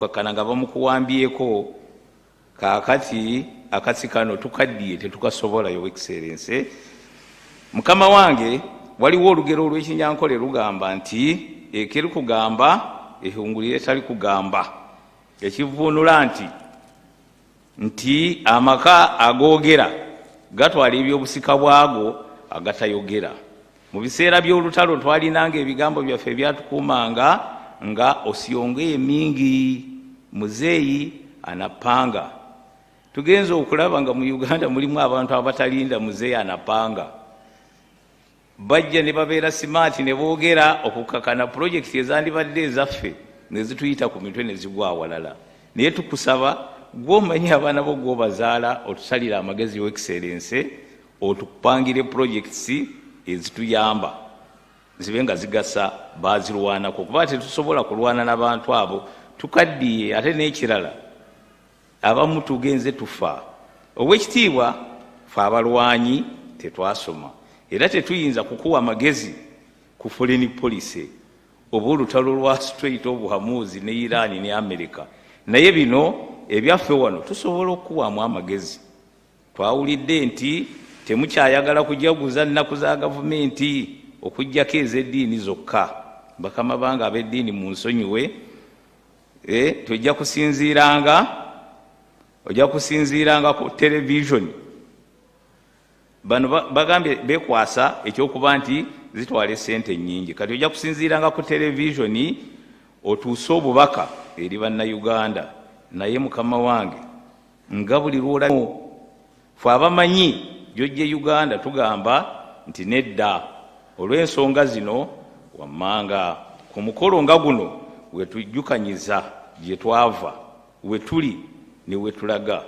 kananga bamukuwambyeko kakati akatsikano tukaddiye tetukasobola yo excellence. Mukama wange waliwo olugero olw'ekinyankole lugamba nti ekiri kugamba ehungulire tali kugamba, ekivunula nti amaka agogera gatwala ebyobusika bwago agatayogera. Mu biseera by'olutalo twalinanga ebigambo byaffe byatukumanga nga osiyongeye mingi muzeeyi anapanga. Tugenza okulaba nga mu Uganda mulimu abantu abatalinda muzeeyi anapanga, bajja ne babeera smart ne boogera okukakana project ezandibadde ezaffe ne zituyita ku mitwe ne zigwa awalala. Naye tukusaba gw'omanyi abaana bo gw'obazaala otusalira amagezi yo excellence, otupangire projects ezituyamba zibe nga zigasa bazirwanako, kuba tetusobola kulwana n'abantu abo tukaddiye. Ate n'ekirala abamu tugenze tufa. Obwekitiibwa fe abalwanyi tetwasoma era tetuyinza kukuwa amagezi ku foreign policy oba olutalo lwa Strait of Hormuz ne Iran ne America. Naye bino ebyaffe wano tusobola okukuwamu amagezi. Twawulidde nti temukyayagala kujaguza nnaku za gavumenti okujjako ez'eddiini zokka. Bakama bange ab'eddiini mu nsonyiwe, tojja kusinziiranga ku television. Bano bagambye bekwasa ekyokuba nti zitwala essente nnyingi. Kati ojja kusinziiranga ku television otuuse obubaka eri bannayuganda. Naye mukama wange nga buli lwolabye fe abamanyi gy'ojja Uganda tugamba nti nedda olw'ensonga zino wammanga. Ku mukolo nga guno wetujjukanyiza gye twava, wetuli ne wetulaga,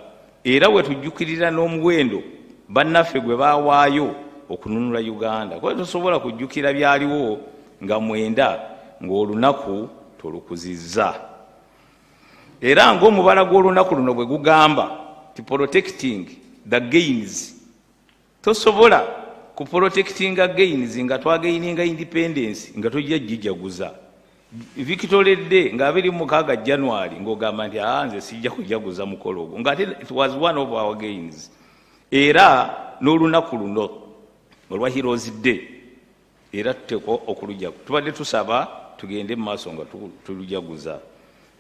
era wetujjukirira n'omuwendo bannaffe gwe baawaayo okununula Uganda. Kuba tosobola kujjukira byaliwo nga mwenda ng'olunaku tolukuzizza. Era ng'omubala gw'olunaku luno bwe gugamba ti protecting the gains, tosobola ku protecting gains nga twagaininga independence nga tojja gijaguza. Victory Day nga 26 January ng'ogamba nti nze sijja kujaguza mukolo ogwo, nga it was one of our gains. Era n'olunaku luno olwa Heroes Day era tuteko okulujagu. Tubadde tusaba tugende mu maaso nga tulujaguza,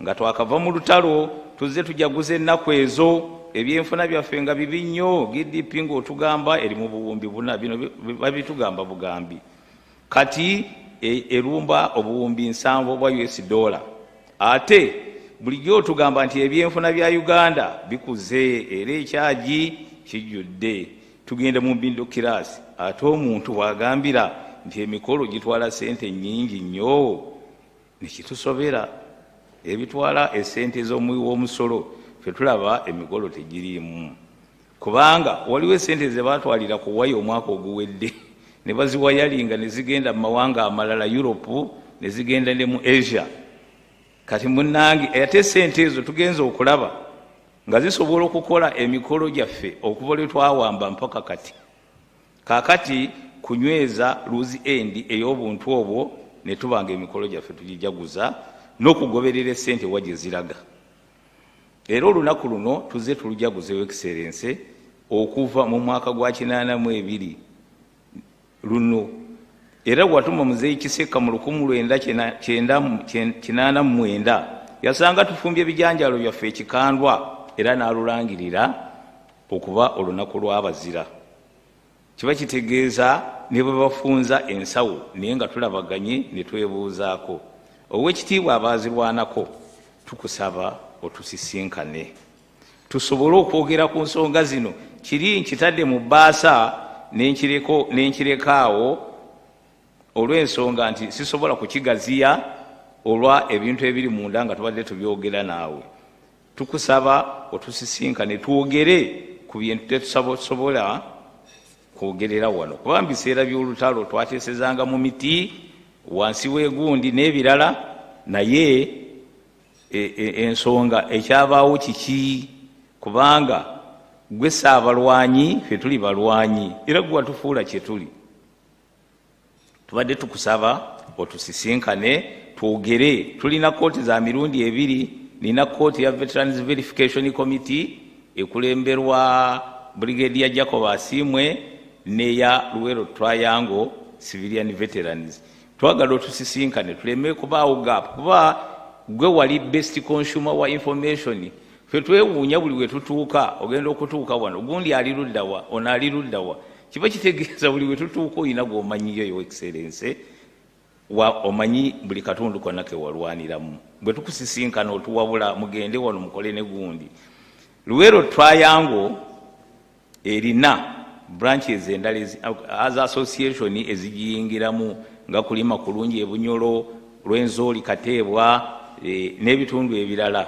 nga twakava mu lutalo tuzze tujaguza ennaku ezo. Ebyenfuna byaffe nga bibi nnyo, GDP ng'otugamba eri mu buwumbi buna, bino babitugamba bugambi. Kati erumba obuwumbi 7 bwa US dollar. Ate bulijjo otugamba nti ebyenfuna bya Uganda bikuze era ekyagi kijjudde. Tugenda mu mbindo kirasi, ate omuntu wagambira nti emikolo gitwala sente nnyingi nnyo. Nekitusobera ebitwala esente z'omuwi w'omusolo fe tulaba emikolo tegiriimu, kubanga waliwo esente ze baatwalira ku waya omwaka oguwedde ne baziwayalinga ne zigenda mu mawanga amalala, Europe ne zigenda ne mu Asia. Kati munnange ate esente ezo tugenza okulaba nga zisobola okukola emikolo gyaffe okuva lwe twawamba mpaka kati. Kaakati kunyweza luzi endi ey'obuntu obwo ne tubanga emikolo gyaffe tugijaguza n'okugoberera esente wagye ziraga. Era olunaku luno tuzze tulujaguza excellence okuva mu mwaka gwa 82 luno. Era watuma muzeeyi Kiseka mu 1989 yasanga tufumbye ebijanjalo byaffe ekikandwa era n'alulangirira okuba olunaku lw'abazira. Kiba kitegeeza ne bwe bafunza ensawo naye nga tulabaganye ne twebuuzaako. Ow'ekitiibwa abaazirwanako tukusaba otusisinkane tusobole okwogera ku nsonga zino. Kiri nkitadde mu bbaasa n'enkirekaawo olw'ensonga nti sisobola kukigaziya olwa ebintu ebiri munda nga tubadde tubyogera naawe. Tukusaba otusisinkane twogere ku bintu tetusobola kwogerera wano, kuba mu biseera by'olutalo twateesezanga mu miti wansi w'egundi n'ebirala. Naye ensonga ekyabaawo kiki? Kubanga gwe saabalwanyi ffe tuli balwanyi era gwe watufuula kye tuli. Tubadde tukusaba otusisinkane twogere. Tulina kooti za mirundi 2 nina court ya Veterans Verification Committee ekulemberwa Brigadier Jacob Asimwe neya Luweero Triangle Civilian Veterans. Twagala tusisinkane tuleme kubaawo gap kuba gwe wali best consumer wa information. Ffe twewuunya buli we tutuuka ogenda okutuuka wano gundi ali luddawa ono ali luddawa kiba kitegeeza buli we tutuuka olina gw'omanyiyo yo excellence omanyi buli katundu konna ke walwaniramu. Bwe tukusisinkana otuwabula mugende wano mukole ne gundi. Luweero Triangle erina branches endala as association ezigiyingiramu nga kulima kulungi Ebunyolo, Lwenzooli, Kateebwa n'ebitundu ebirala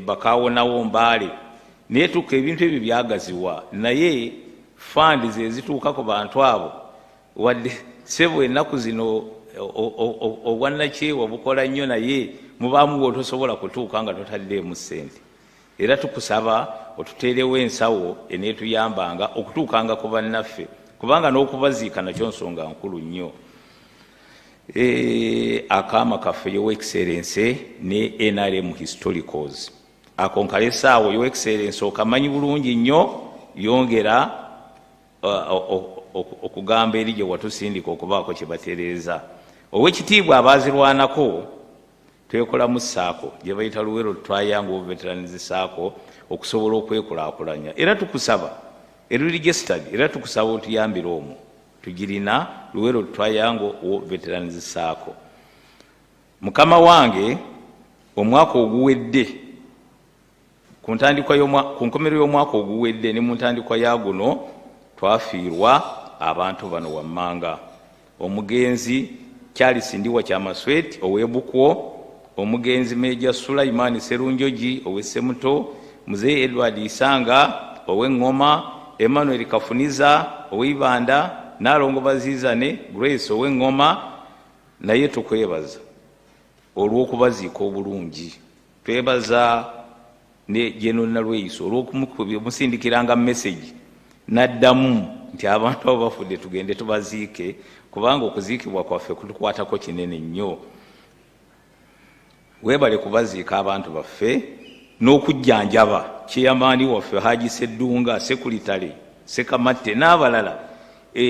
Bakaawonawo, Mbaale naye tuka ebintu ebyo byagaziwa naye fund zezituuka ku bantu abo wadde sebo ennaku zino obwannakyewa bukola nnyo naye mubaamu otosobola kutuuka nga totaddeemu ssente. Era tukusaba otuteerewo ensawo eneetuyambanga okutuukanga ku bannaffe kubanga n'okubaziika nakyo nsonga nkulu nnyo. Akaama kaffe Your Excellency ne NRM Historicals ako nkalesaawo Your Excellency okamanyi bulungi nnyo yongera okugamba eri gye watusindika okubaako kye batereeza. Ow'ekitiibwa abaazirwanako twekolamu ssaako gye bayita Luweero Triangle Veterans Ssaako okusobola okwekulaakulanya. Era tukusaba registered era tukusaba otuyambire omwo tugirina Luweero Triangle Veterans Ssaako. Mukama wange omwaka oguwedde ku nkomerero y'omwaka oguwedde ne mu ntandikwa ya guno twafiirwa abantu bano wammanga. Omugenzi Charles Ndiwa Kyamaswet ow'Ebukwo, omugenzi Meja Sulaiman Serunjoji ow'Essemuto, Mzee Edward Isanga ow'Engoma, Emmanuel Kafuniza ow'Ibanda, Nalongo Bazizane Grace ow'Engoma. Naye tukwebaza olw'okubaziika obulungi. Twebaza ne General Nalweyiso olw'okumusindikiranga message n'addamu nti abantu abo bafudde tugende tubaziike kubanga okuziikibwa kwaffe kutukwatako kinene nnyo. Weebale kubaziika abantu baffe n'okujjanjaba Kyeyamaani waffe Haji Sseddunga, Sekuritale, Sekamatte n'abalala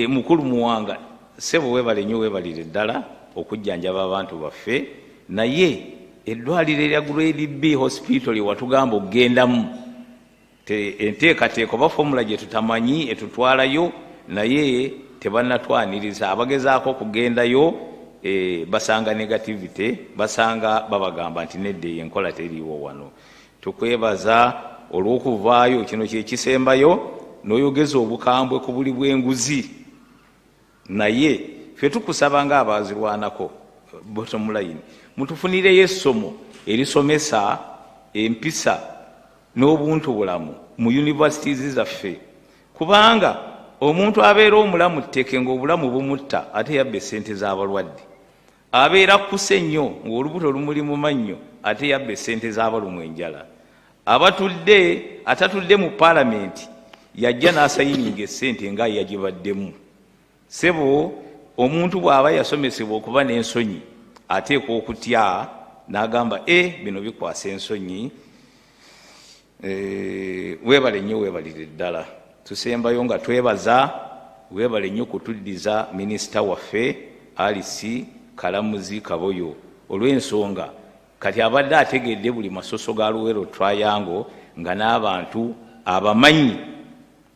mukulu Muwanga. Ssebo weebale nnyo weebalire ddala okujjanjaba abantu baffe. Naye eddwaliro erya Grade B Hospital watugamba okugendamu enteekateeka oba formula gye tutamanyi etutwalayo naye tebannatwaniriza. Abagezaako okugendayo basanga negativity, basanga babagamba nti nedda enkola teriiwo wano. Tukwebaza olw'okuvaayo kino kyekisembayo n'oyogeza obukambwe ku buli bw'enguzi. Naye ffe tukusaba ng'abaazirwanako bottom line mutufunireyo essomo erisomesa empisa n'obuntu bulamu mu universities zaffe kubanga omuntu abeera omulamu tteke ng'obulamu bumutta ate yabba essente z'abalwadde. Abeera kkuse nnyo ng'olubuto lumuli mu mannyo ate yabba essente z'abalumwa enjala. Atatudde mu paalamenti yajja n'asayininga essente nga yagibaddemu. Ssebo omuntu bw'aba yasomesebwa okuba n'ensonyi ateekwa okutya n'agamba bino bikwasa ensonyi. Weebale nnyo weebalire ddala. Tusembayo nga twebaza weebale nnyo kutuddiza minisita waffe Alice Kalamuzi Kaboyo olw'ensonga kati abadde ategedde buli masoso ga Luweero Triangle nga n'abantu abamanyi.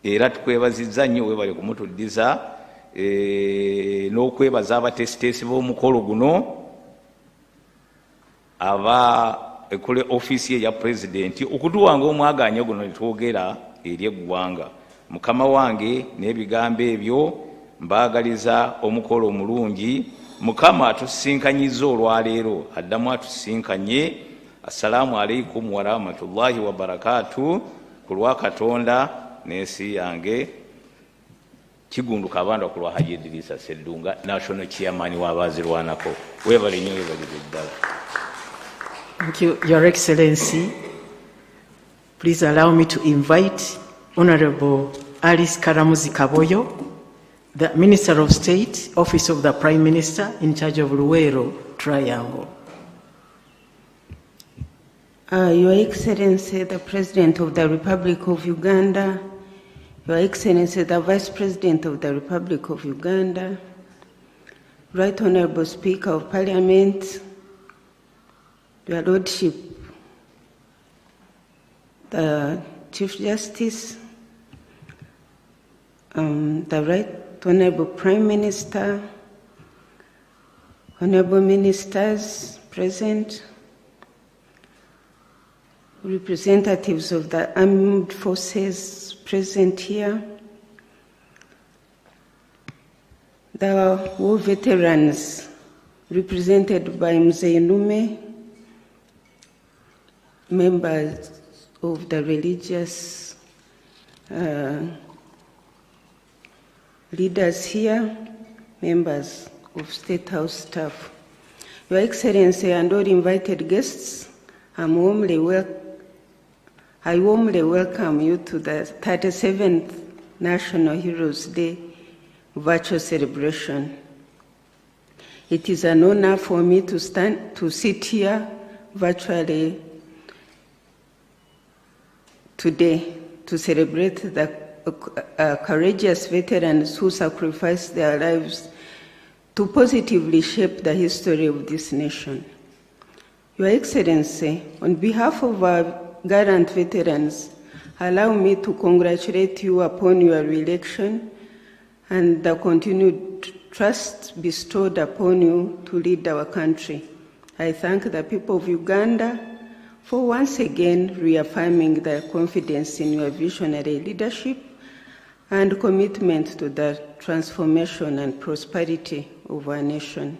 Era tukwebazizza nnyo weebale kumutuddiza n'okwebaza abatesiteesi b'omukolo guno ekole office eya president okutuwanga omwaganya guno netwogera eri eggwanga. Mukama wange n'ebigambo ebyo mbaagaliza omukolo omulungi. Mukama atusinkanyizza olwaleero addamu atusinkanye. Assalamu alaikum wa rahmatullahi wa barakatuh. Ku lwa Katonda n'ensi yange kigunduka abantu ku lwa Haji Idrisa Sseddunga national chairman w'abaazirwanako. Weebale nnyo weebalire ddala. Thank you, Your Excellency. Please allow me to invite Honorable Alice Kalamuzi Kaboyo, the Minister of State, Office of the Prime Minister, in charge of Luweero Triangle. Your Excellency, the President of the Republic of Uganda, Your Excellency, the Vice President of the Republic of Uganda, Right Honorable Speaker of Parliament, Your Lordship, the Chief Justice, the Right Honorable Prime Minister, Honorable Ministers present, representatives of the armed forces present here, the war veterans represented by Mzee Nume, members of the religious leaders here, members of State House staff. Your Excellency and all invited guests, I warmly welcome you to the 37th National Heroes Day virtual celebration. It is an honor for me to sit here virtually today to celebrate the courageous veterans who sacrificed their lives to positively shape the history of this nation. Your Excellency, on behalf of our gallant veterans, allow me to congratulate you upon your re-election and the continued trust bestowed upon you to lead our country. I thank the people of Uganda for once again reaffirming their confidence in your visionary leadership and commitment to the transformation and prosperity of our nation.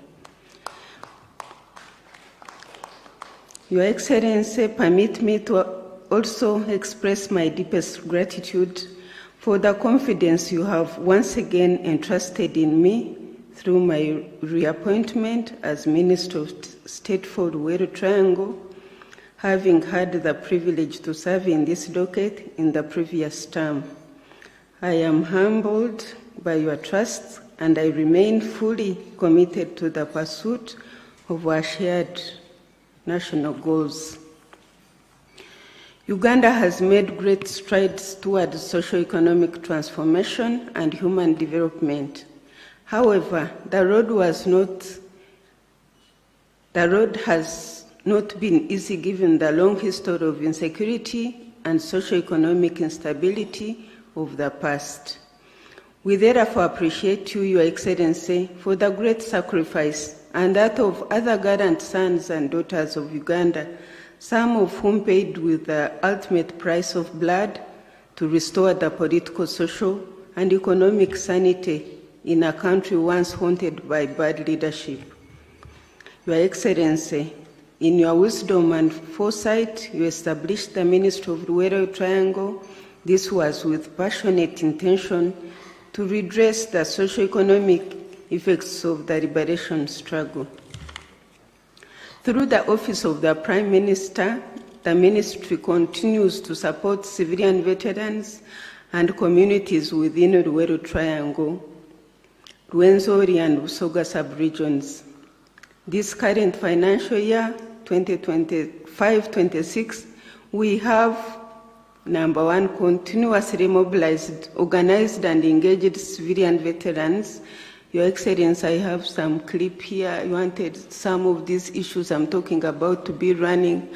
Your Excellency, permit me to also express my deepest gratitude for the confidence you have once again entrusted in me through my reappointment as Minister of State for Luweero Triangle, having had the privilege to serve in this docket in the previous term. I am humbled by your trust, and I remain fully committed to the pursuit of our shared national goals. Uganda has made great strides towards socio-economic transformation and human development. However, the road has not been easy given the long history of insecurity and socio-economic instability of the past. We therefore appreciate you, Your Excellency, for the great sacrifice and that of other gallant sons and daughters of Uganda, some of whom paid with the ultimate price of blood to restore the political, social, and economic sanity in a country once haunted by bad leadership. Your Excellency, in your wisdom and foresight, you established the Ministry of Luweero Triangle. This was with passionate intention to redress the socio-economic effects of the liberation struggle. Through the Office of the Prime Minister, the Ministry continues to support civilian veterans and communities within Luweero Triangle, Rwenzori and Busoga sub-regions. This current financial year, 2025-26, we have, number one, continuously mobilized, organized, and engaged civilian veterans. Your Excellency, I have some clip here. I wanted some of these issues I'm talking about to be running.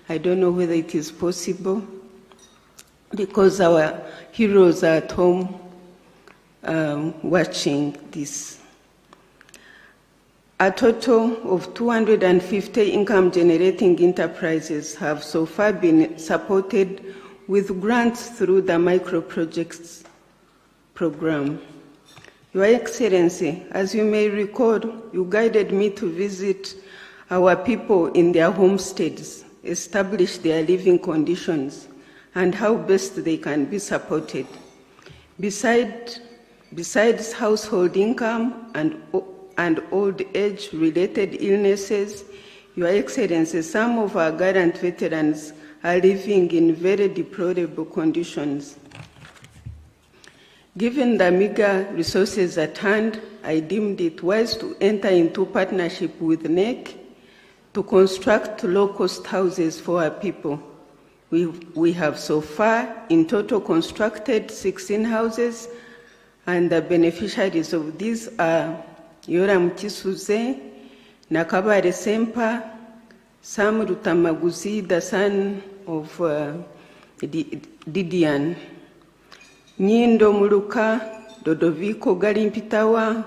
I don't know whether it is possible because our heroes are at home watching this. A total of 250 income-generating enterprises have so far been supported with grants through the micro-projects program. Your Excellency, as you may recall, you guided me to visit our people in their homesteads, establish their living conditions, and how best they can be supported. Besides household income and old age-related illnesses, Your Excellency, some of our gallant veterans are living in very deplorable conditions. Given the meager resources at hand, I deemed it wise to enter into partnership with NEC to construct low-cost houses for our people. We have so far in total constructed 16 houses, and the beneficiaries of these are Yoram Chisuze, Nakabare Sempa, Sam Rutamaguzi, the son of Didian, Nyindo Muluka, Dodoviko Galimpitawa,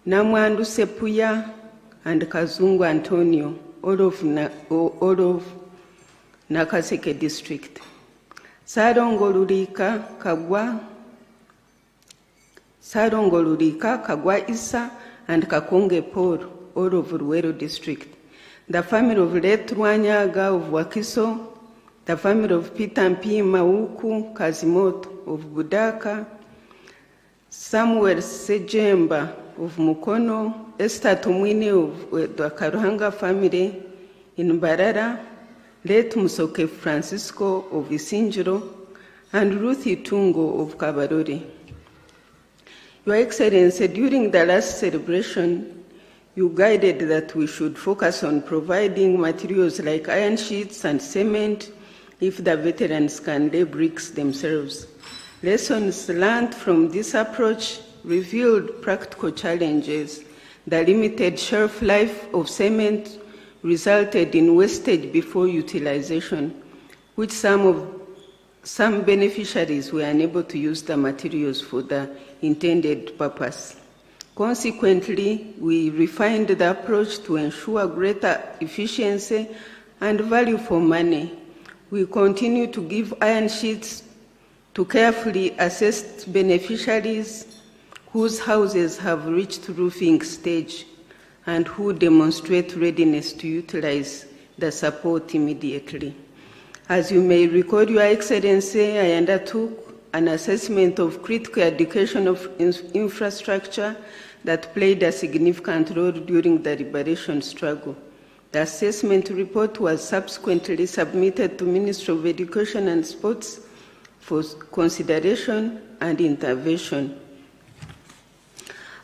Namwandu Sepuya, and Kazungu Antonio, all of Nakaseke district. Sarongolurika Kagwa Isa, and Kakonge Paul, all of Ruero district. The family of Letruanyaga of Wakiso, the family of Peter P. Mauku Kazimoto of Budaka, Samuel Sejemba of Mukono, Esther Tumwini of the Karuhanga family in Barara, late Musoke Francisco of Isinjiro, and Ruthi Tungo of Kabarore. Your Excellency, during the last celebration, you guided that we should focus on providing materials like iron sheets and cement if the veterans can lay bricks themselves. Lessons learned from this approach revealed practical challenges. The limited shelf life of cement resulted in wastage before utilization, which some beneficiaries were unable to use the materials for the intended purpose. Consequently, we refined the approach to ensure greater efficiency and value for money. We continue to give iron sheets to carefully assessed beneficiaries whose houses have reached roofing stage and who demonstrate readiness to utilize the support immediately. As you may recall, Your Excellency, I undertook an assessment of critical education of infrastructure that played a significant role during the liberation struggle. The assessment report was subsequently submitted to Ministry of Education and Sports for consideration and intervention.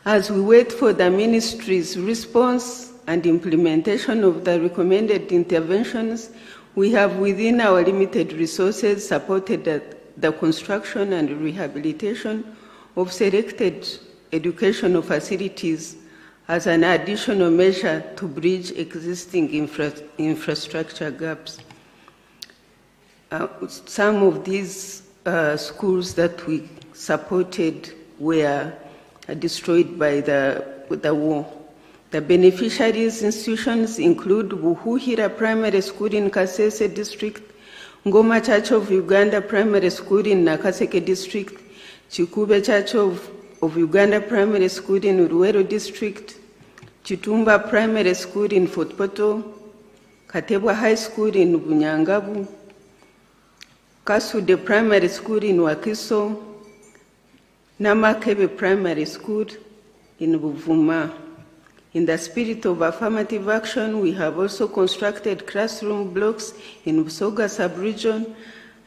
As we wait for the Ministry's response and implementation of the recommended interventions, we have within our limited resources supported the construction and rehabilitation of selected educational facilities as an additional measure to bridge existing infrastructure gaps. Some of these schools that we supported were destroyed by the war. The beneficiaries institutions include Buhuhira Primary School in Kasese District, Ngoma Church of Uganda Primary School in Nakaseke District, Chikube Church of Uganda Primary School in Ruero District, Chitumba Primary School in Fort Poto, Katebwa High School in Bunyangabu, Kasude Primary School in Wakiso, Namakebe Primary School in Buvuma. In the spirit of affirmative action, we have also constructed classroom blocks in Busoga sub-region,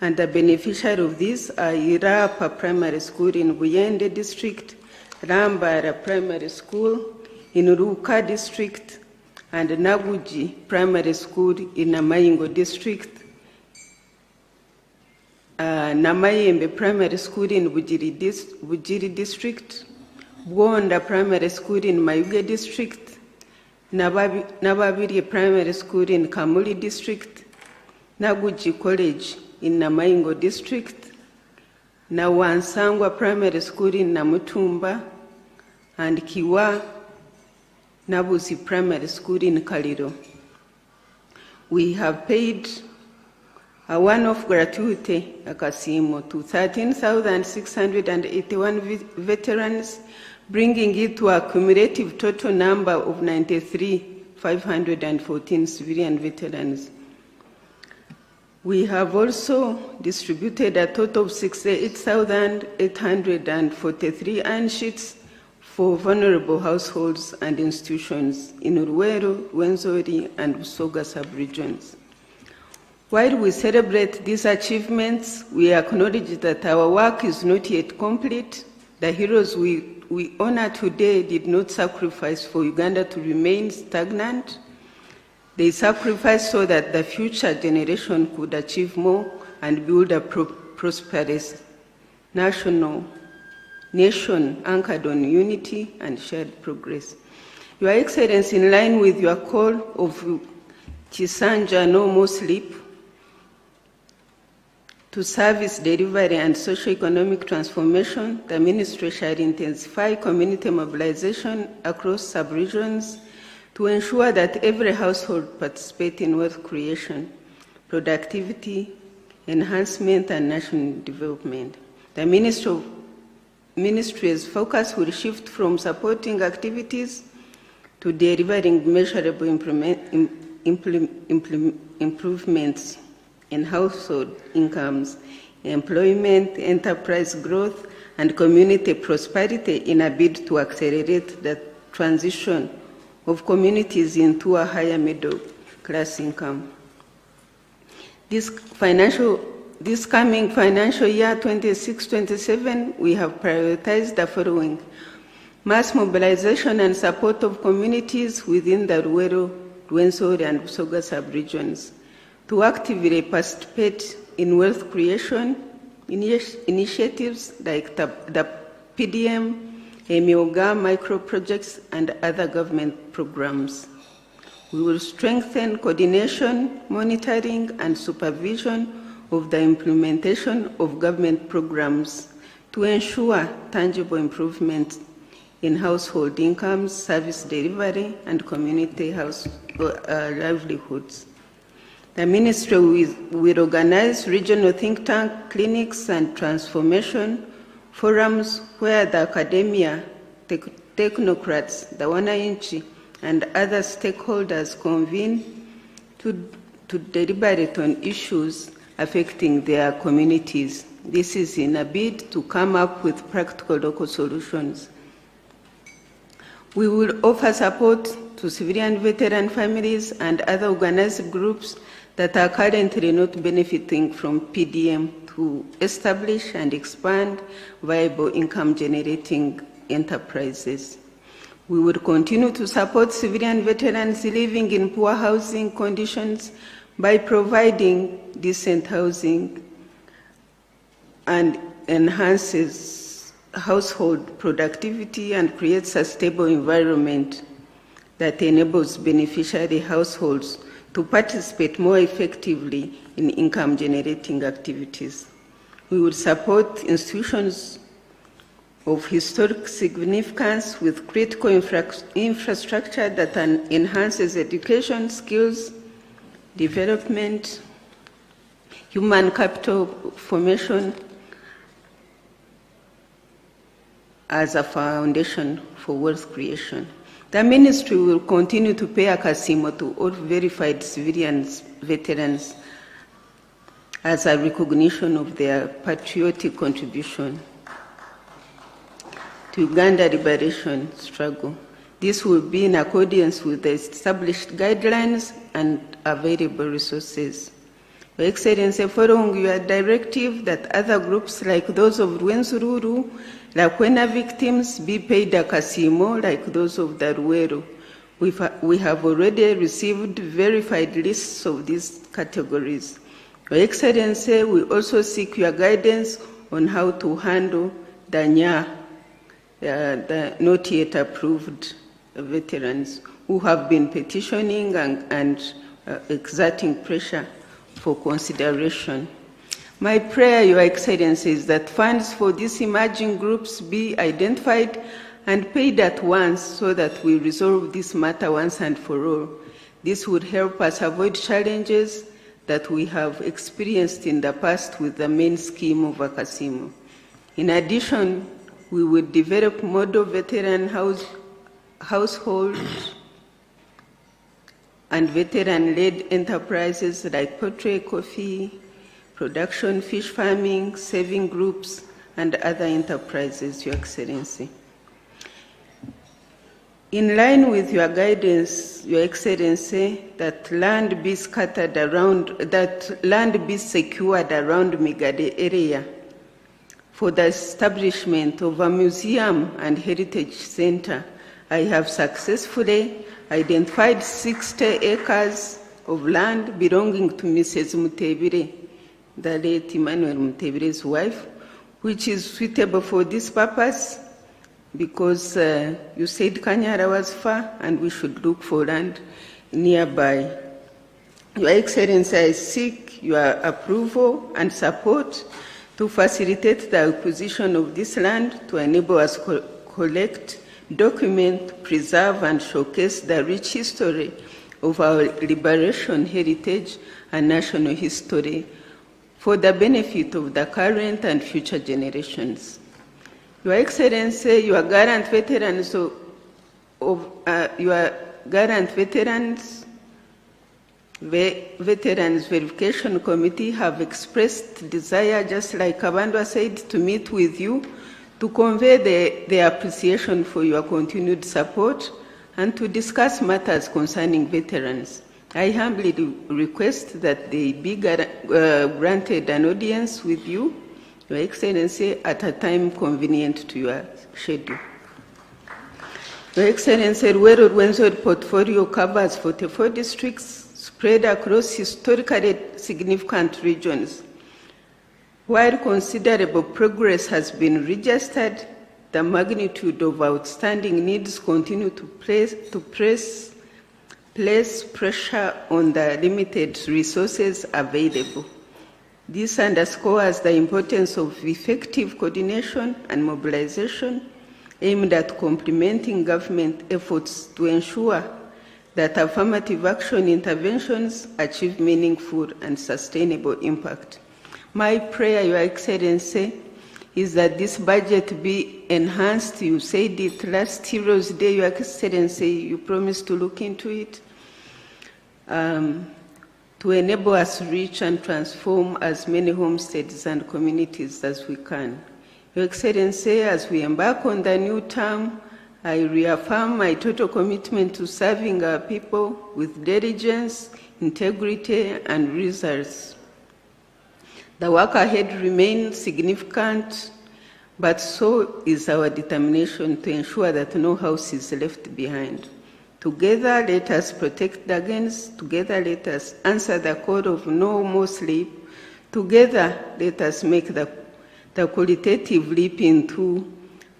and the beneficiary of these are Irapa Primary School in Buyende District, Rambara Primary School in Ruka District, and Naguji Primary School in Namayingo District, Namayembe Primary School in Bujiri District, Bwonda Primary School in Mayuge District, Nababiri Primary School in Kamuli District, Naguji College in Namayingo District, Nawansangwa Primary School in Namutumba, and Kiwa Nabusi Primary School in Kaliro. We have paid a one-off gratuity Akasimo to 13,681 veterans, bringing it to a cumulative total number of 93,514 civilian veterans. We have also distributed a total of 68,843 iron sheets for vulnerable households and institutions in Ruero, Rwenzori, and Busoga sub-regions. While we celebrate these achievements, we acknowledge that our work is not yet complete. The heroes we honor today did not sacrifice for Uganda to remain stagnant. They sacrificed so that the future generation could achieve more and build a prosperous nation anchored on unity and shared progress. Your Excellency, in line with your call of Chisanja No More Sleep to service delivery and socio-economic transformation, the Ministry shall intensify community mobilization across sub-regions to ensure that every household participates in wealth creation, productivity, enhancement, and national development. The Ministry's focus will shift from supporting activities to delivering measurable improvements in household incomes, employment, enterprise growth, and community prosperity in a bid to accelerate the transition of communities into a higher middle class income. This coming financial year 26-27, we have prioritized the following: mass mobilization and support of communities within the Ruwero, Rwenzori, and Busoga sub-regions to actively participate in wealth creation initiatives like the PDM, Emioga micro projects, and other government programs. We will strengthen coordination, monitoring, and supervision of the implementation of government programs to ensure tangible improvement in household incomes, service delivery, and community livelihoods. The Ministry will organize regional think tank clinics and transformation forums where the academia, technocrats, the wananchi, and other stakeholders convene to deliberate on issues affecting their communities. This is in a bid to come up with practical local solutions. We will offer support to civilian veteran families and other organized groups that are currently not benefiting from PDM to establish and expand viable income-generating enterprises. We will continue to support civilian veterans living in poor housing conditions by providing decent housing and enhances household productivity and creates a stable environment that enables beneficiary households to participate more effectively in income-generating activities. We will support institutions of historic significance with critical infrastructure that enhances education, skills, development, human capital formation as a foundation for wealth creation. The Ministry will continue to pay a kasimo to all verified civilians, veterans, as a recognition of their patriotic contribution to Uganda liberation struggle. This will be in accordance with the established guidelines and available resources. Your Excellency, following your directive that other groups like those of Rwenzururu, Lakwena victims be paid a kasimo like those of the Ruwero, we have already received verified lists of these categories. Your Excellency, we also seek your guidance on how to handle the NYA, the not yet approved veterans who have been petitioning and exerting pressure for consideration. My prayer, Your Excellency, is that funds for these emerging groups be identified and paid at once so that we resolve this matter once and for all. This would help us avoid challenges that we have experienced in the past with the main scheme of Akasimo. In addition, we will develop model veteran households and veteran-led enterprises like poultry, coffee, production, fish farming, saving groups, and other enterprises, Your Excellency. In line with your guidance, Your Excellency, that land be secured around Migade area for the establishment of a museum and heritage center, I have successfully identified 60 acres of land belonging to Mrs. Mutebire, the late Emmanuel Mutebire's wife, which is suitable for this purpose because you said Kanyara was far and we should look for land nearby. Your Excellency, I seek your approval and support to facilitate the acquisition of this land to enable us to collect, document, preserve, and showcase the rich history of our liberation heritage and national history for the benefit of the current and future generations. Your Excellency, your Garant Veterans Veterans Verification Committee have expressed desire, just like Kabandwa said, to meet with you to convey their appreciation for your continued support and to discuss matters concerning veterans. I humbly request that they be granted an audience with you, Your Excellency, at a time convenient to your schedule. Your Excellency, Ruwero Rwenzori portfolio covers 44 districts spread across historically significant regions. While considerable progress has been registered, the magnitude of outstanding needs continue to place pressure on the limited resources available. This underscores the importance of effective coordination and mobilization aimed at complementing government efforts to ensure that affirmative action interventions achieve meaningful and sustainable impact. My prayer, Your Excellency, is that this budget be enhanced. You said it last Heroes Day, Your Excellency, you promised to look into it, to enable us to reach and transform as many homesteads and communities as we can. Your Excellency, as we embark on the new term, I reaffirm my total commitment to serving our people with diligence, integrity, and results. The work ahead remains significant, but so is our determination to ensure that no house is left behind. Together, let us protect the gains. Together, let us answer the call of no more sleep. Together, let us make the qualitative leap into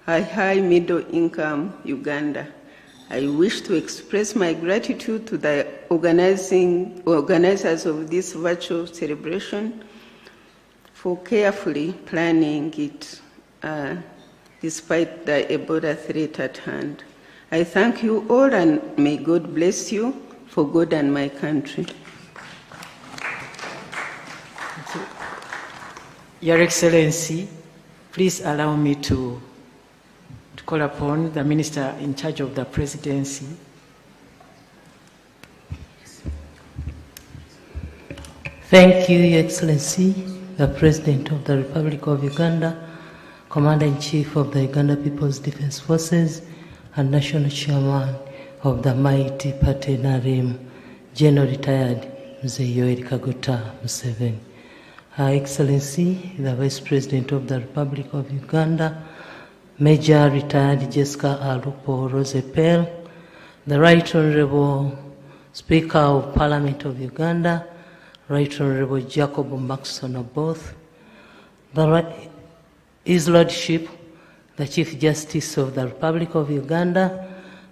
a high middle-income Uganda. I wish to express my gratitude to the organizers of this virtual celebration for carefully planning it despite the Ebola threat at hand. I thank you all and may God bless you for God and my country. Thank you. Your Excellency, please allow me to call upon the Minister in charge of the Presidency. Thank you, Your Excellency, the President of the Republic of Uganda, Commander-in-Chief of the Uganda People's Defense Forces, and National Chairman of the mighty party NRM, General Retired Mzee Yoweri Kaguta Museveni. Her Excellency, the Vice President of the Republic of Uganda, Major Retired Jessica Alupo Rosepel, the Right Honorable Speaker of Parliament of Uganda, Right Honorable Jacob Maxson Oboth, His Lordship, the Chief Justice of the Republic of Uganda,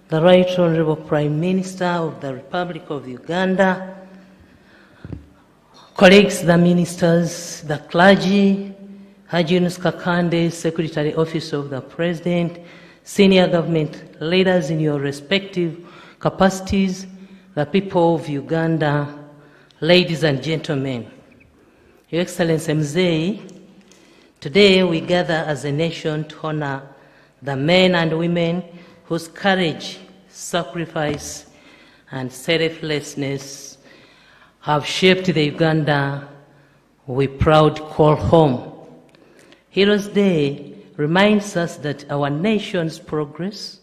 the Right Honorable Prime Minister of the Republic of Uganda, colleagues, the ministers, the clergy, Haji Yunus Kakande, Secretary Office of the President, senior government leaders in your respective capacities, the people of Uganda, ladies and gentlemen. Your Excellency Mzee, today we gather as a nation to honor the men and women whose courage, sacrifice, and selflessness have shaped the Uganda we proud call home. Heroes Day reminds us that our nation's progress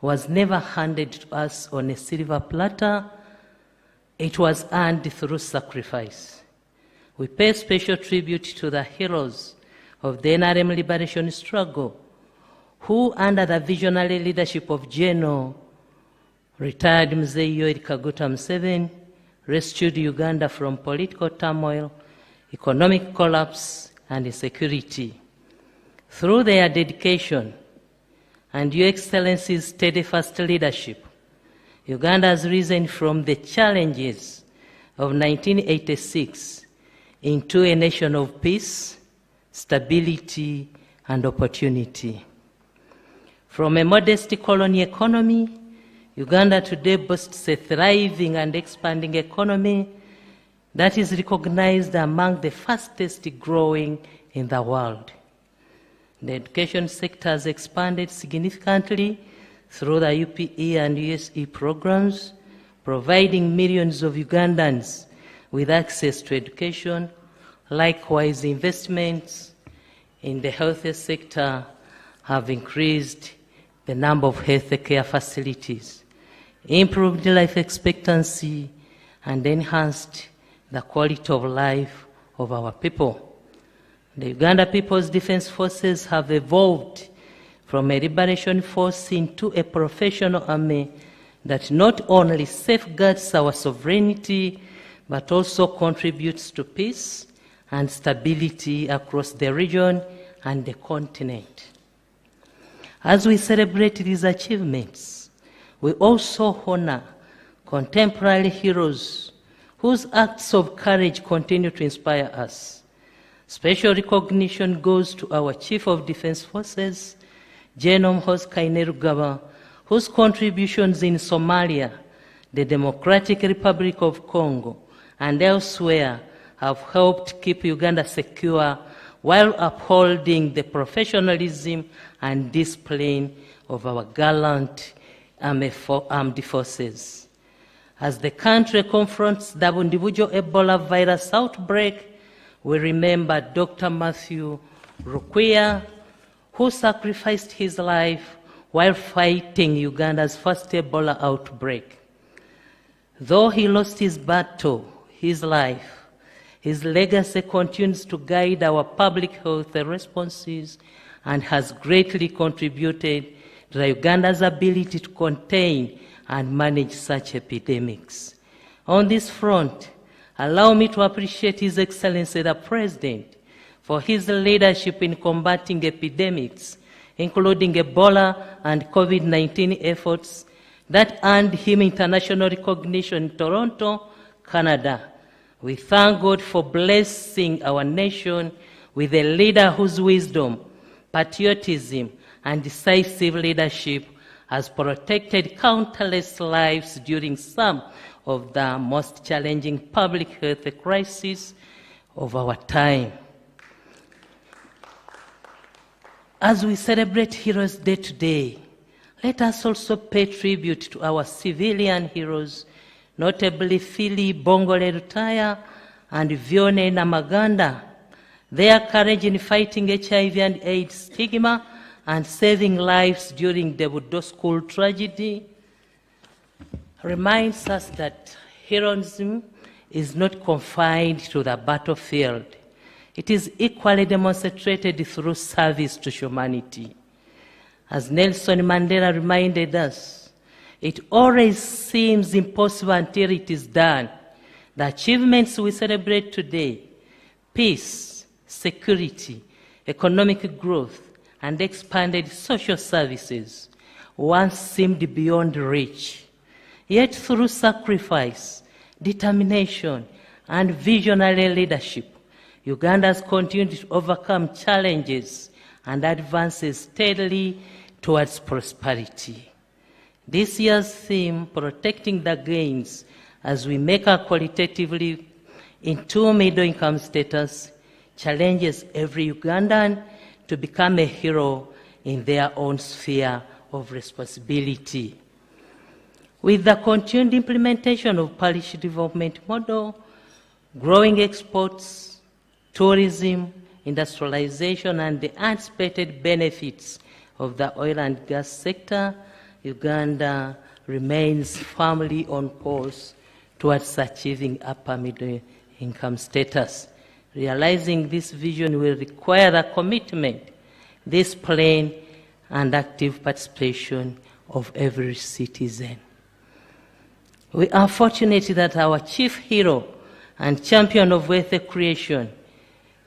was never handed to us on a silver platter. It was earned through sacrifice. We pay special tribute to the heroes of the NRM liberation struggle, who under the visionary leadership of General Retired Mzee Yoweri Kaguta Museveni rescued Uganda from political turmoil, economic collapse, and insecurity. Through their dedication and Your Excellency's steadfast leadership, Uganda has risen from the challenges of 1986 into a nation of peace, stability, and opportunity. From a modest colony economy, Uganda today boasts a thriving and expanding economy that is recognized among the fastest growing in the world. The education sector has expanded significantly through the UPE and USE programs, providing millions of Ugandans with access to education. Likewise, investments in the health sector have increased the number of health care facilities, improved life expectancy, and enhanced the quality of life of our people. The Uganda People's Defense Forces have evolved from a liberation force into a professional army that not only safeguards our sovereignty, but also contributes to peace and stability across the region and the continent. As we celebrate these achievements, we also honor contemporary heroes whose acts of courage continue to inspire us. Special recognition goes to our Chief of Defense Forces, General Muhoozi Kainerugaba, whose contributions in Somalia, the Democratic Republic of Congo, and elsewhere have helped keep Uganda secure while upholding the professionalism and discipline of our gallant armed forces. As the country confronts the Bundibugyo Ebola virus outbreak, we remember Dr. Matthew Rukwiya, who sacrificed his life while fighting Uganda's first Ebola outbreak. Though he lost his battle, his life, his legacy continues to guide our public health responses and has greatly contributed to Uganda's ability to contain and manage such epidemics. On this front, allow me to appreciate His Excellency the President for his leadership in combating epidemics, including Ebola and COVID-19 efforts that earned him international recognition in Toronto, Canada. We thank God for blessing our nation with a leader whose wisdom, patriotism, and decisive leadership has protected countless lives during some of the most challenging public health crises of our time. As we celebrate Heroes Day today, let us also pay tribute to our civilian heroes, notably Phili Bongole Lutaya and Vione Namaganda. Their courage in fighting HIV and AIDS stigma and saving lives during the Budo School tragedy reminds us that heroism is not confined to the battlefield. It is equally demonstrated through service to humanity. As Nelson Mandela reminded us, it always seems impossible until it is done. The achievements we celebrate today, peace, security, economic growth, and expanded social services, once seemed beyond reach. Yet through sacrifice, determination, and visionary leadership, Uganda has continued to overcome challenges and advances steadily towards prosperity. This year's theme, Protecting the Gains, as we make our qualitatively into middle-income status, challenges every Ugandan to become a hero in their own sphere of responsibility. With the continued implementation of Parish Development Model, growing exports, tourism, industrialization, and the anticipated benefits of the oil and gas sector, Uganda remains firmly on course towards achieving upper middle income status. Realizing this vision will require the commitment, discipline, and active participation of every citizen. We are fortunate that our chief hero and champion of wealth creation,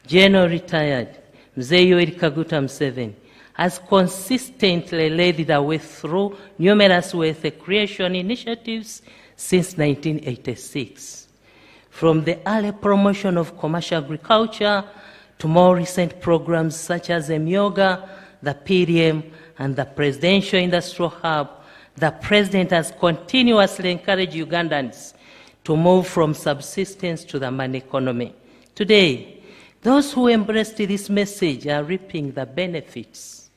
General Retired Mzee Yoweri Kaguta Museveni, has consistently led the way through numerous wealth creation initiatives since 1986. From the early promotion of commercial agriculture to more recent programs such as EMYOGA, the PDM, and the Presidential Industrial Hub, the President has continuously encouraged Ugandans to move from subsistence to the money economy. Today, those who embraced this message are reaping the benefits.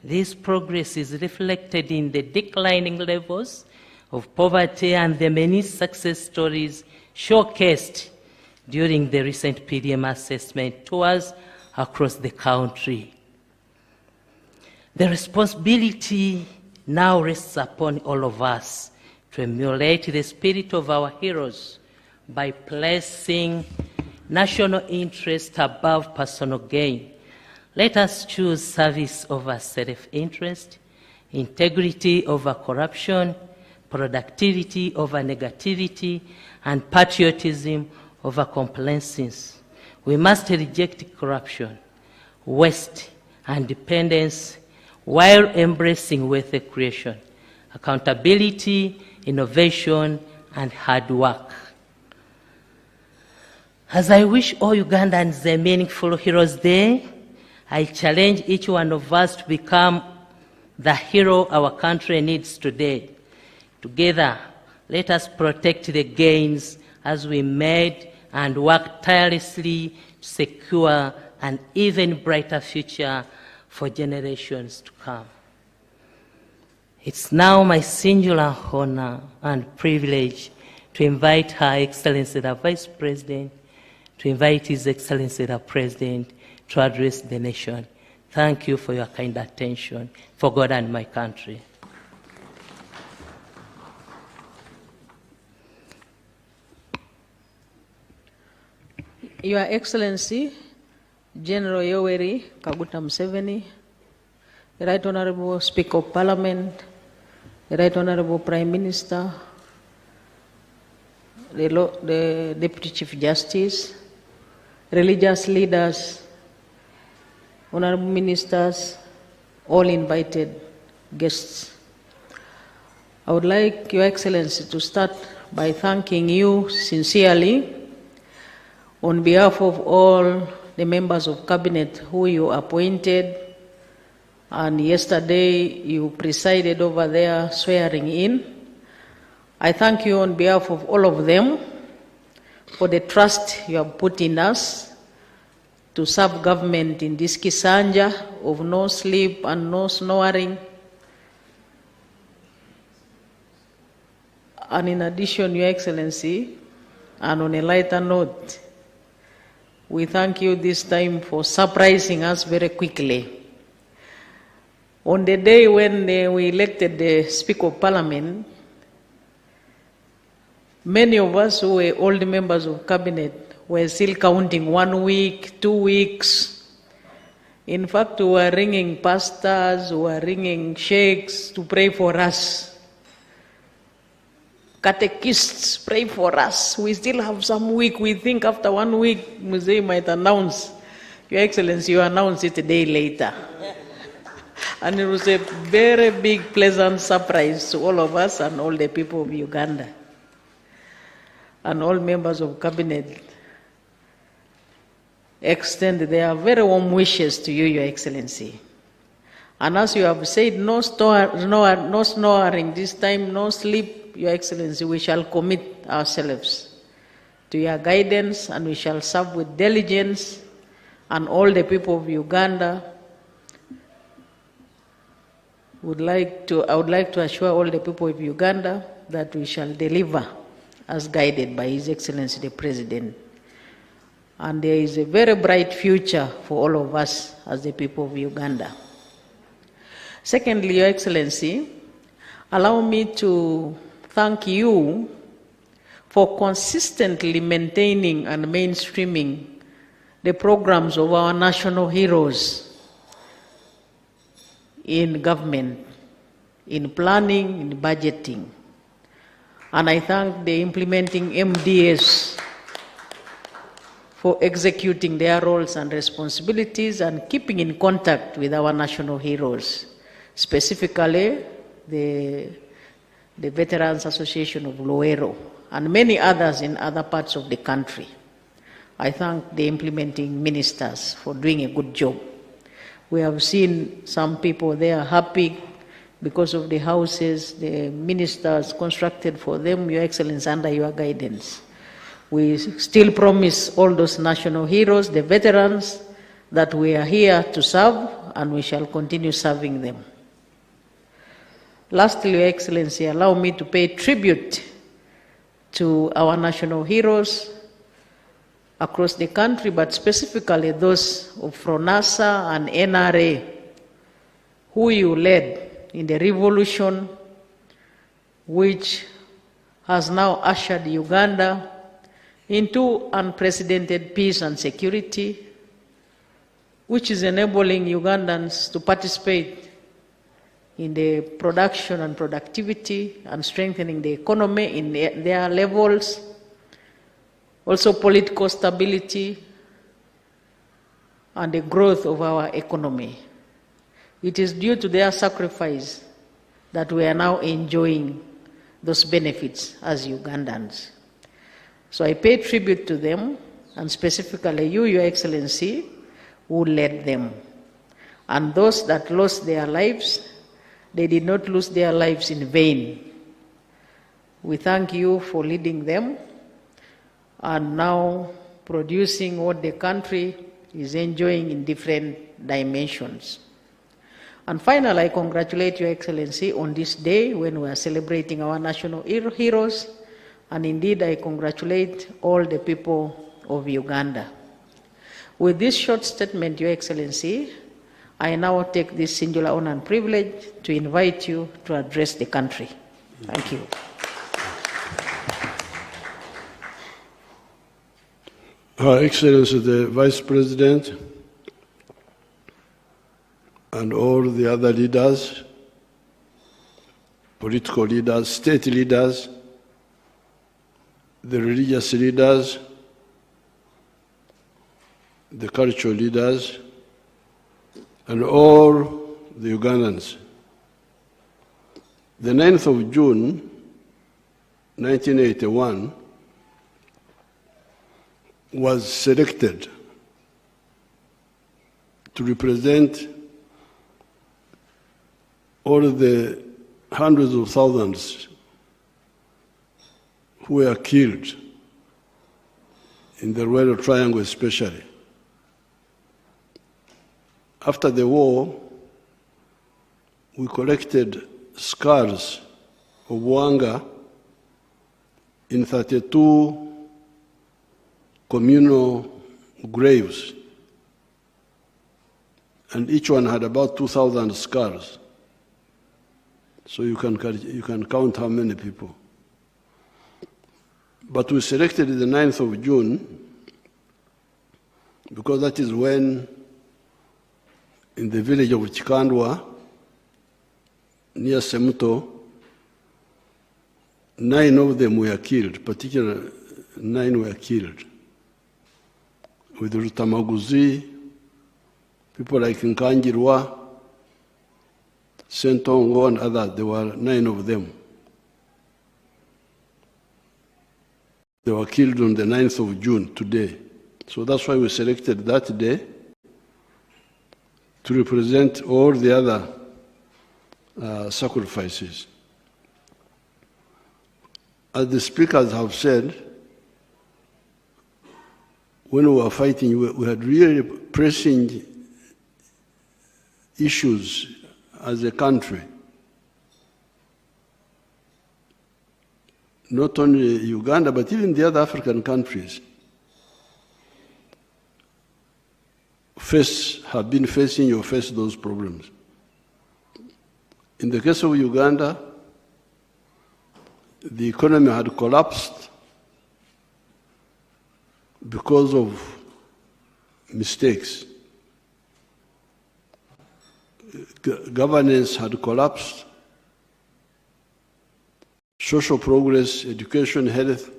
This progress is reflected in the declining levels of poverty and the many success stories showcased during the recent PDM assessment tours across the country. The responsibility now rests upon all of us to emulate the spirit of our heroes by placing national interest above personal gain. Let us choose service over self-interest, integrity over corruption, productivity over negativity, and patriotism over complacency. We must reject corruption, waste, and dependence while embracing wealth creation, accountability, innovation, and hard work. As I wish all Ugandans a meaningful Heroes Day, I challenge each one of us to become the hero our country needs today. Together, let us protect the gains as we made and work tirelessly to secure an even brighter future for generations to come. It's now my singular honor and privilege to invite Her Excellency the Vice President, to invite His Excellency the President to address the nation. Thank you for your kind attention, for God and my country. Your Excellency, General Yoweri Kaguta Museveni, the Right Honorable Speaker of Parliament, the Right Honorable Prime Minister, the Deputy Chief Justice, religious leaders, honorable ministers, all invited guests. I would like Your Excellency to start by thanking you sincerely on behalf of all the members of Cabinet who you appointed, and yesterday you presided over their swearing in. I thank you on behalf of all of them for the trust you have put in us to serve government in this Kisanja of no sleep and no snoring. And in addition, Your Excellency, and on a lighter note, we thank you this time for surprising us very quickly. On the day when we elected the Speaker of Parliament, many of us who were old members of Cabinet were still counting 1 week, 2 weeks. In fact, we were ringing pastors, we were ringing sheikhs to pray for us. Catechists, pray for us. We still have some week. We think after 1 week, Mzee might announce. Your Excellency, you announced it a day later. And it was a very big, pleasant surprise to all of us and all the people of Uganda. And all members of Cabinet extend their very warm wishes to you, Your Excellency. And as you have said, no snoring this time, no sleep, Your Excellency. We shall commit ourselves to your guidance, and we shall serve with diligence, and all the people of Uganda I would like to assure all the people of Uganda that we shall deliver as guided by His Excellency the President. And there is a very bright future for all of us as the people of Uganda. Secondly, Your Excellency, allow me to thank you for consistently maintaining and mainstreaming the programs of our national heroes in government, in planning, in budgeting. And I thank the implementing MDS for executing their roles and responsibilities and keeping in contact with our national heroes, specifically the Veterans Association of Luero and many others in other parts of the country. I thank the implementing ministers for doing a good job. We have seen some people, they are happy because of the houses the ministers constructed for them, Your Excellency, under your guidance. We still promise all those national heroes, the veterans, that we are here to serve and we shall continue serving them. Lastly, Your Excellency, allow me to pay tribute to our national heroes across the country, but specifically those of FRONASA and NRA, who you led in the revolution which has now ushered Uganda into unprecedented peace and security, which is enabling Ugandans to participate in the production and productivity and strengthening the economy in their levels, also political stability and the growth of our economy. It is due to their sacrifice that we are now enjoying those benefits as Ugandans. So I pay tribute to them, and specifically you, Your Excellency, who led them. And those that lost their lives, they did not lose their lives in vain. We thank you for leading them and now producing what the country is enjoying in different dimensions. And finally, I congratulate Your Excellency on this day when we are celebrating our national heroes. And indeed, I congratulate all the people of Uganda. With this short statement, Your Excellency, I now take this singular honor and privilege to invite you to address the country. Thank you. Her Excellency the Vice President and all the other leaders, political leaders, state leaders, the religious leaders, the cultural leaders, and all the Ugandans. The 9th of June, 1981, was selected to represent all the hundreds of thousands who were killed in the Royal Triangle especially. After the war, we collected skulls of Wanga in 32 communal graves, and each one had about 2,000 skulls. So you can count how many people. But we selected the 9th of June because that is when, in the village of Chikandwa, near Semuto, 9 of them were killed, particularly 9 were killed. With Rutamaguzi, people like Nkangirwa, Sentongo and others, there were 9 of them. They were killed on the 9th of June, today. So that's why we selected that day to represent all the other sacrifices. As the speakers have said, when we were fighting, we had really pressing issues as a country. Not only Uganda, but even the other African countries have been facing or face those problems. In the case of Uganda, the economy had collapsed because of mistakes. Governance had collapsed. social progress, education, health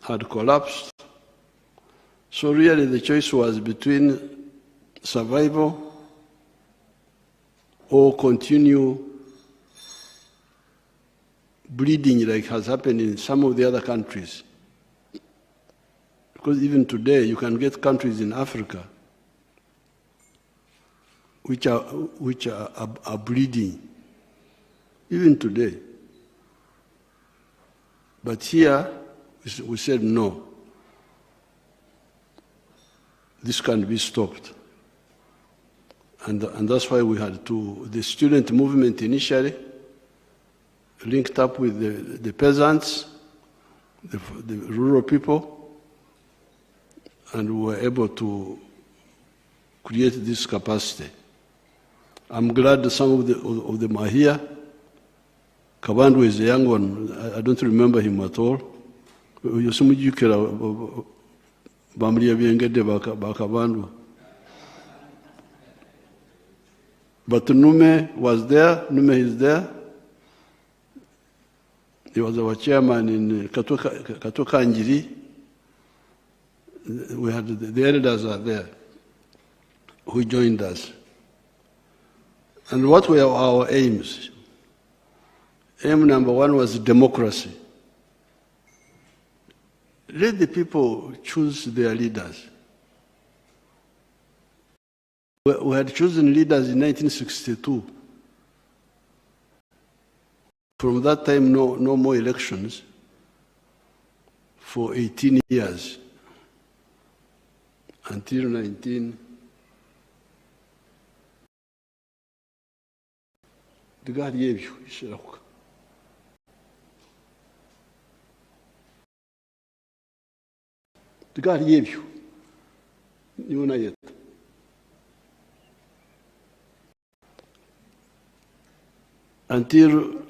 had collapsed. So really the choice was between survival or continue bleeding like has happened in some of the other countries. Because even today you can get countries in Africa which are bleeding, even today. But here we said no. This can't be stopped. And that's why we had the student movement initially linked up with the peasants, the rural people, and we were able to create this capacity. I'm glad that some of them are here. Kabandu is a young one. I don't remember him at all. But Nume was there. Nume is there. He was our chairman in Katoka Njiri. We had the elders are there who joined us. And what were our aims? Aim number one was democracy. Let the people choose their leaders. We had chosen leaders in 1962. From that time, no more elections for 18 years until 19. The God gave you. The God gave you. You know yet. Until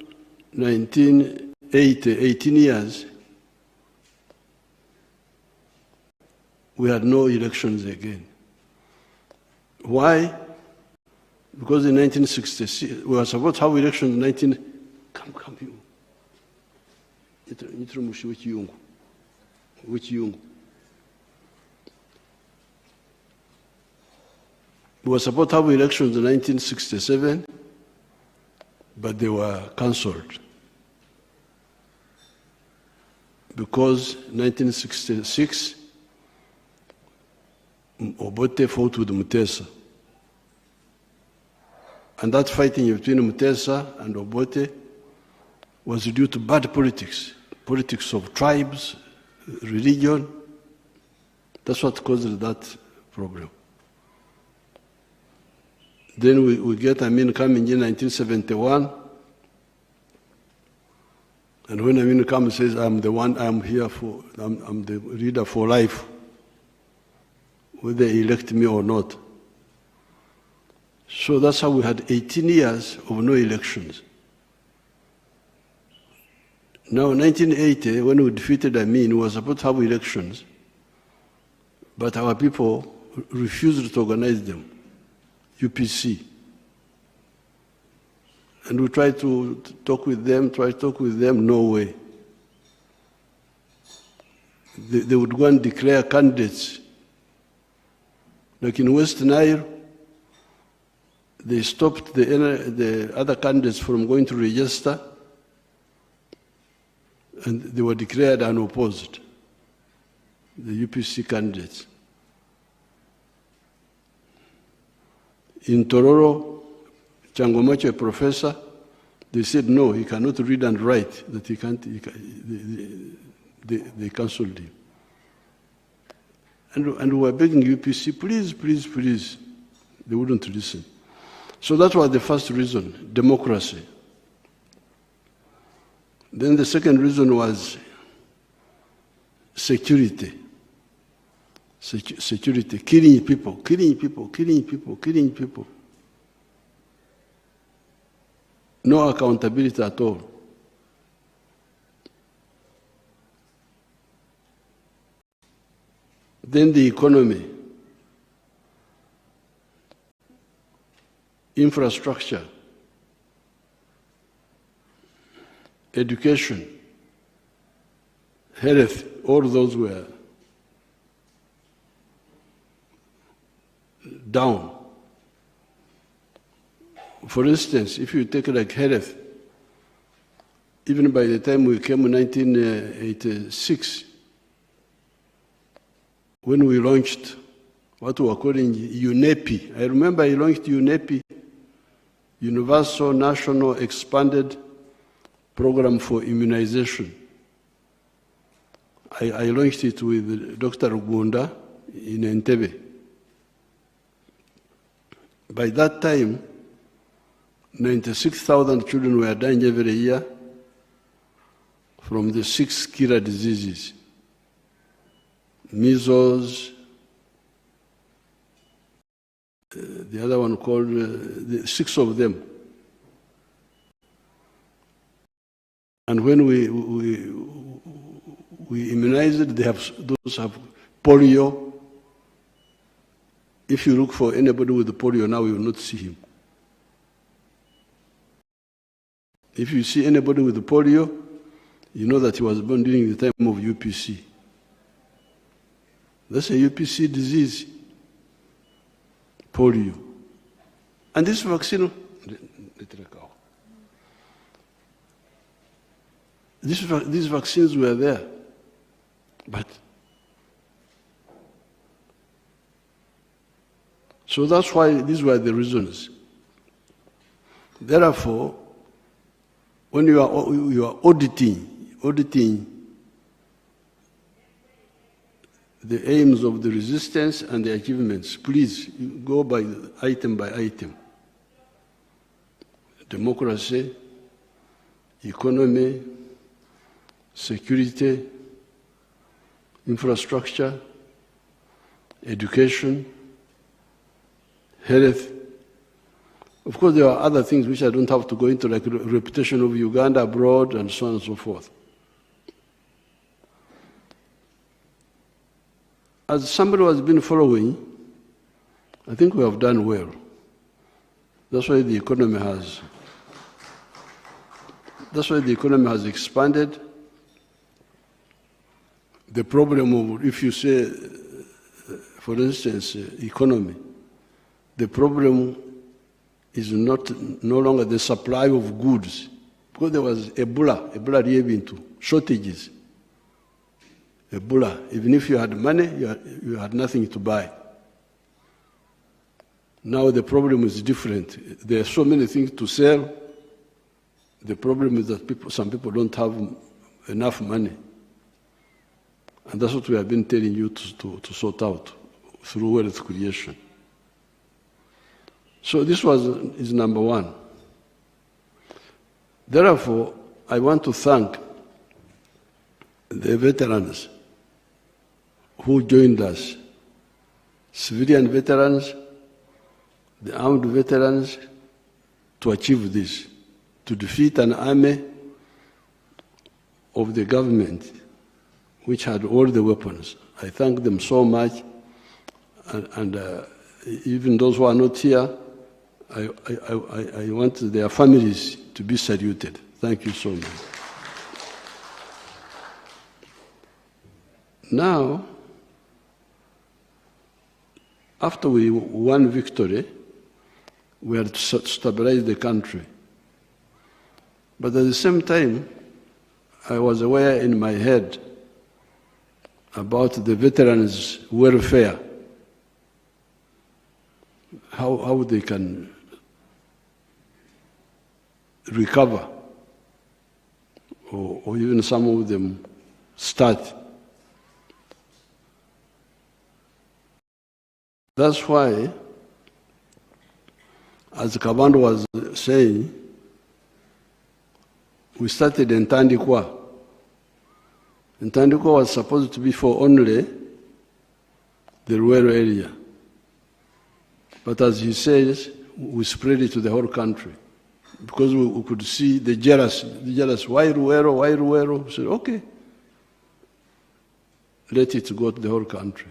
1980, 18 years, we had no elections again. Why? Because in 1966, we were supposed to have elections in 19... Come here. We were supposed to have elections in 1967, but they were cancelled. Because 1966, Obote fought with Mutesa. And that fighting between Mutesa and Obote was due to bad politics, politics of tribes, religion. That's what caused that problem. Then we get Amin coming in 1971. And when Amin comes and says, I'm the one, I'm the leader for life, whether they elect me or not. So that's how we had 18 years of no elections. Now, in 1980, when we defeated Amin, we were supposed to have elections, but our people refused to organize them. UPC. And we tried to talk with them, no way. They would go and declare candidates. Like in West Nile, they stopped the other candidates from going to register, and they were declared unopposed, the UPC candidates. In Tororo, Changomacho, a professor, they said no, he cannot read and write, that he can't, they cancelled him. And we were begging UPC, please, please, please. They wouldn't listen. So that was the first reason, democracy. Then the second reason was security. Security, killing people. No accountability at all. Then the economy, infrastructure. education, health, all those were down. For instance, if you take like health, even by the time we came in 1986, when we launched what we were calling UNEPI, I remember I launched UNEPI, Universal National Expanded Program for Immunization. I launched it with Dr. Gunda in Entebbe. By that time, 96,000 children were dying every year from the 6 killer diseases: measles, the other one called, the 6 of them. And when we immunized, those have polio. If you look for anybody with polio now, you will not see him. If you see anybody with polio, you know that he was born during the time of UPC. That's a UPC disease, polio. And this vaccine, these vaccines were there, but so that's why these were the reasons. Therefore, when you are auditing the aims of the resistance and the achievements, please go by item. Democracy, economy, security, infrastructure, education, health. Of course, there are other things which I don't have to go into, like reputation of Uganda abroad and so on and so forth. As somebody who has been following, I think we have done well. That's why the economy has expanded. The problem of, if you say, for instance, economy, the problem is no longer the supply of goods, because there was Ebola shortages. Ebola, even if you had money, you had nothing to buy. Now the problem is different. There are so many things to sell. The problem is that some people don't have enough money. And that's what we have been telling you to sort out through wealth creation. So this is number one. Therefore, I want to thank the veterans who joined us, civilian veterans, the armed veterans, to achieve this, to defeat an army of the government which had all the weapons. I thank them so much, and even those who are not here, I want their families to be saluted. Thank you so much. Now, after we won victory, we had to stabilize the country. But at the same time, I was aware in my head about the veterans' welfare, how they can recover, or even some of them start. That's why, as Kabando was saying, we started in Ntandikwa. Ntandikwa was supposed to be for only the rural area. But as he says, we spread it to the whole country. Because we could see the jealous, why Ruero? We said, okay, let it go to the whole country.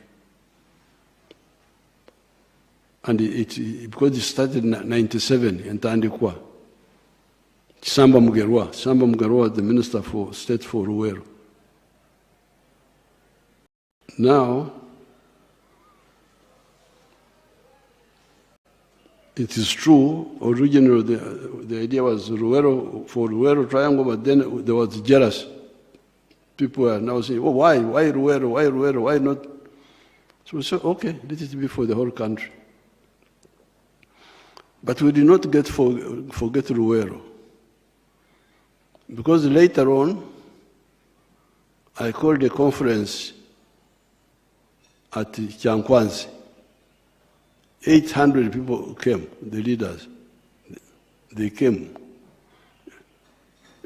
And because it started in 1997 in Ntandikwa, it Samba Mugerwa. Samba Mugerwa, the Minister for State for Ruwero. Now, it is true, originally the idea was Ruwero, for Ruwero Triangle, but then there was jealous. People are now saying, oh, why Ruwero, why not? So we said, okay, let it be for the whole country. But we did not forget Ruwero. Because later on, I called a conference at Chankwanzi. 800 people came, the leaders. They came,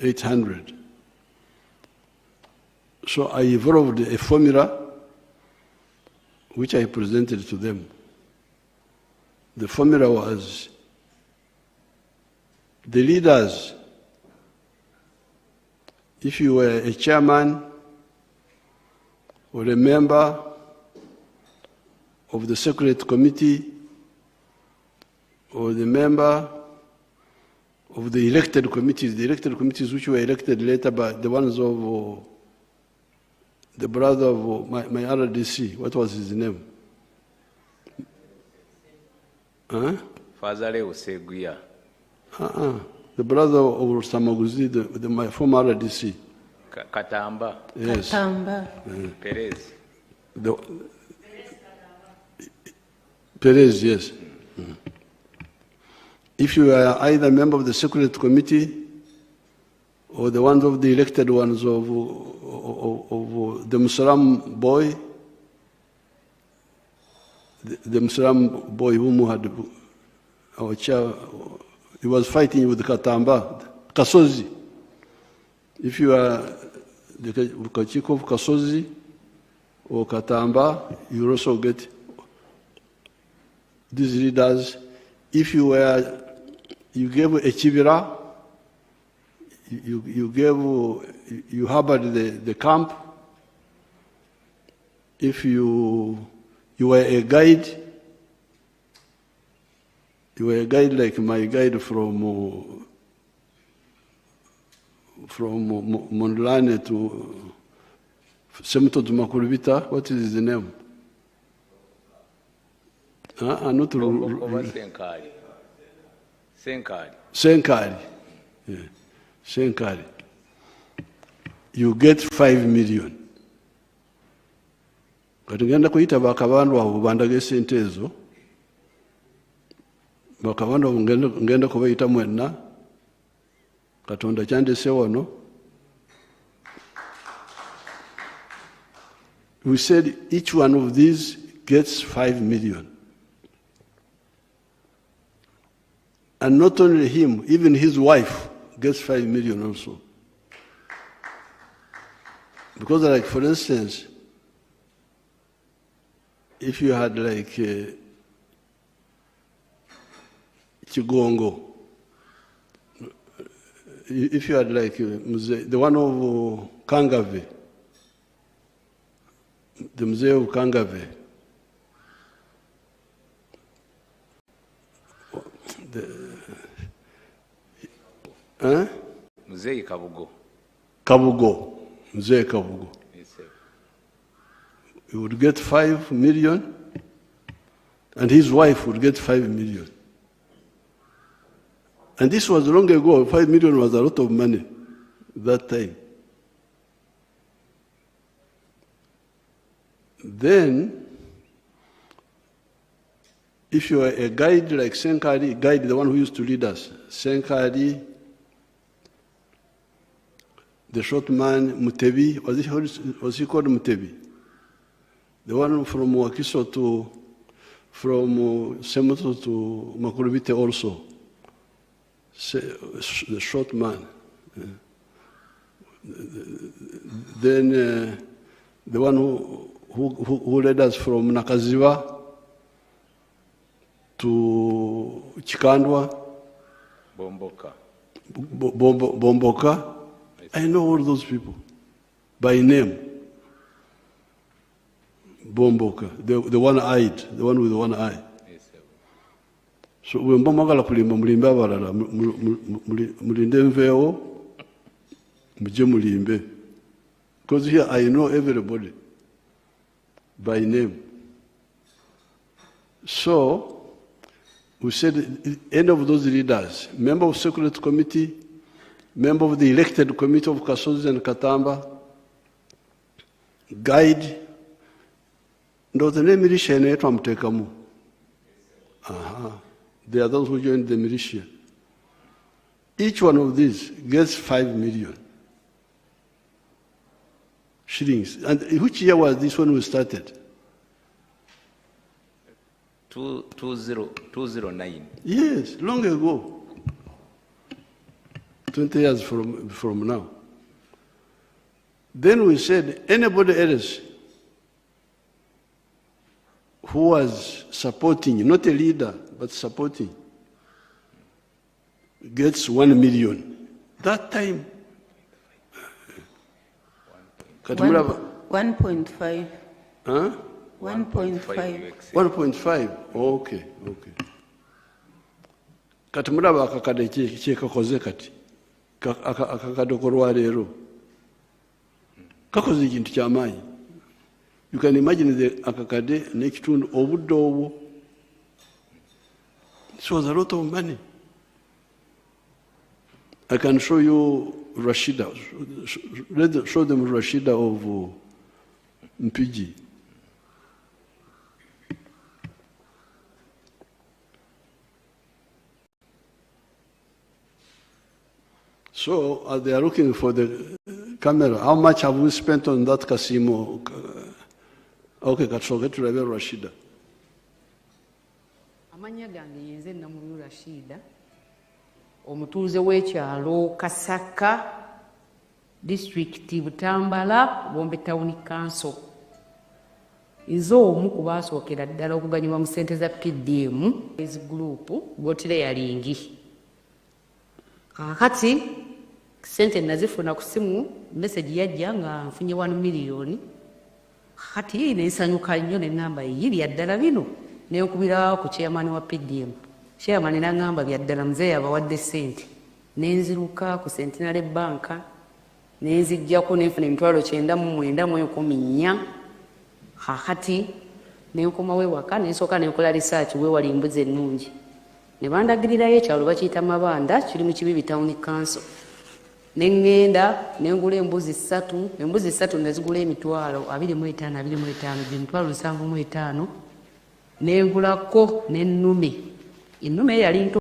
800. So I evolved a formula which I presented to them. The formula was the leaders, if you were a chairman or a member of the Secretariat Committee or the member of the elected committees which were elected later by the ones of the brother of my RDC, what was his name? Father Leo Seguia. The brother of Samaguzi, my former RDC. Katamba. Yes. Katamba. Perez. Perez, yes. If you are either a member of the Secretariat Committee or the ones of the elected ones of the Musaram boy, the Musaram boy whom had our chair, he was fighting with Katamba, Kasozi. If you are the Kachiko of Kasozi or Katamba, you also get these leaders. If you gave a chivira, you harbored the camp. If you were a guide, like my guide from Mondlane to Semto to Makurubita. What is his name? Not Senkari. Senkari. Yeah. Senkari. You get 5 million. Katugenda kuyita bakabandu abo bandage sente ezo. Bakabandu abo ngenda kubayita mwenna. Katonda kyandese wano. We said each one of these gets 5 million. And not only him, even his wife gets 5 million also. Because like, for instance, if you had like Chigongo, if you had like the one of Kangave, the Mzee of Kangave, Mzee Kabugo. Kabugo, Mzee Kabugo. Yes, sir. He would get 5 million, and his wife would get 5 million. And this was long ago. 5 million was a lot of money that time. Then, if you are a guide like Senkari, guide the one who used to lead us, Senkari, the short man Mutebi, was he called Mutebi? The one from Wakiso to, from Semoto to Makurubite also, the short man. Then the one who led us from Nakaziwa to Chikandwa, Bomboka. I know all those people by name. Bomboka, the one-eyed, the one with the one eye. Yes, sir. So bwemba mwagala kulimba mulimbe abalala, mulinde nveewo, muje mulimbe. Because here I know everybody by name. So we said any of those leaders, member of Security Committee, member of the elected committee of Kasozi and Katamba, guide, ndo the name militia inaitwa Mtekamu. They are those who joined the militia. Each one of these gets 5 million shillings. And which year was this when we started? 2009. Yes, long ago. 20 years from now. Then we said, anybody else who was supporting, not a leader, but supporting, gets 1 million. That time, 1.5. Huh? 1.5. 1.5. Oh, okay. Kati mulaba akakade kyekakoze kati. Akakade kolwaleero. Kakoze ekintu ky'amaanyi. You can imagine the akakade n'ekitundu obudde obwo. This was a lot of money. I can show you Rashida. Show them Rashida of Mpigi. So they are looking for the camera. How much have we spent on that casino? Okay, Katsoge to Rashida. Amanya gange yenze namulu Rashida. Omutuuze w'ekyalo Kasaka, District Butambala, Bombe Town Council. Nze omu ku baasookera ddala okuganyulwa mu ssente za PDM group Gotire yalingi. Kakati ssente nazifuna ku simu, message yajja nga nfunye 1 million. Kakati neesanyuka nnyo n'ennamba yiri yaddala bino nenkubira ku chairman wa PDM. Chairman n'angamba byaddala mzee abawadde ssente. Nenziruka ku Centenary Bank nenzijjako nenfuna emitwalo 9,914. Kakati nenkomawo ewaka nensooka nenkola research weewali embuzi ennungi. Ne bandagirirayo ekyalo bakiyita Mabanda kiri mu Kibibi Town Council. Nengenda nengula embuzi 3, embuzi 3 nezigula emitwalo 25,25, emitwalo 75. Nengulako n'ennume. Ennume yali nto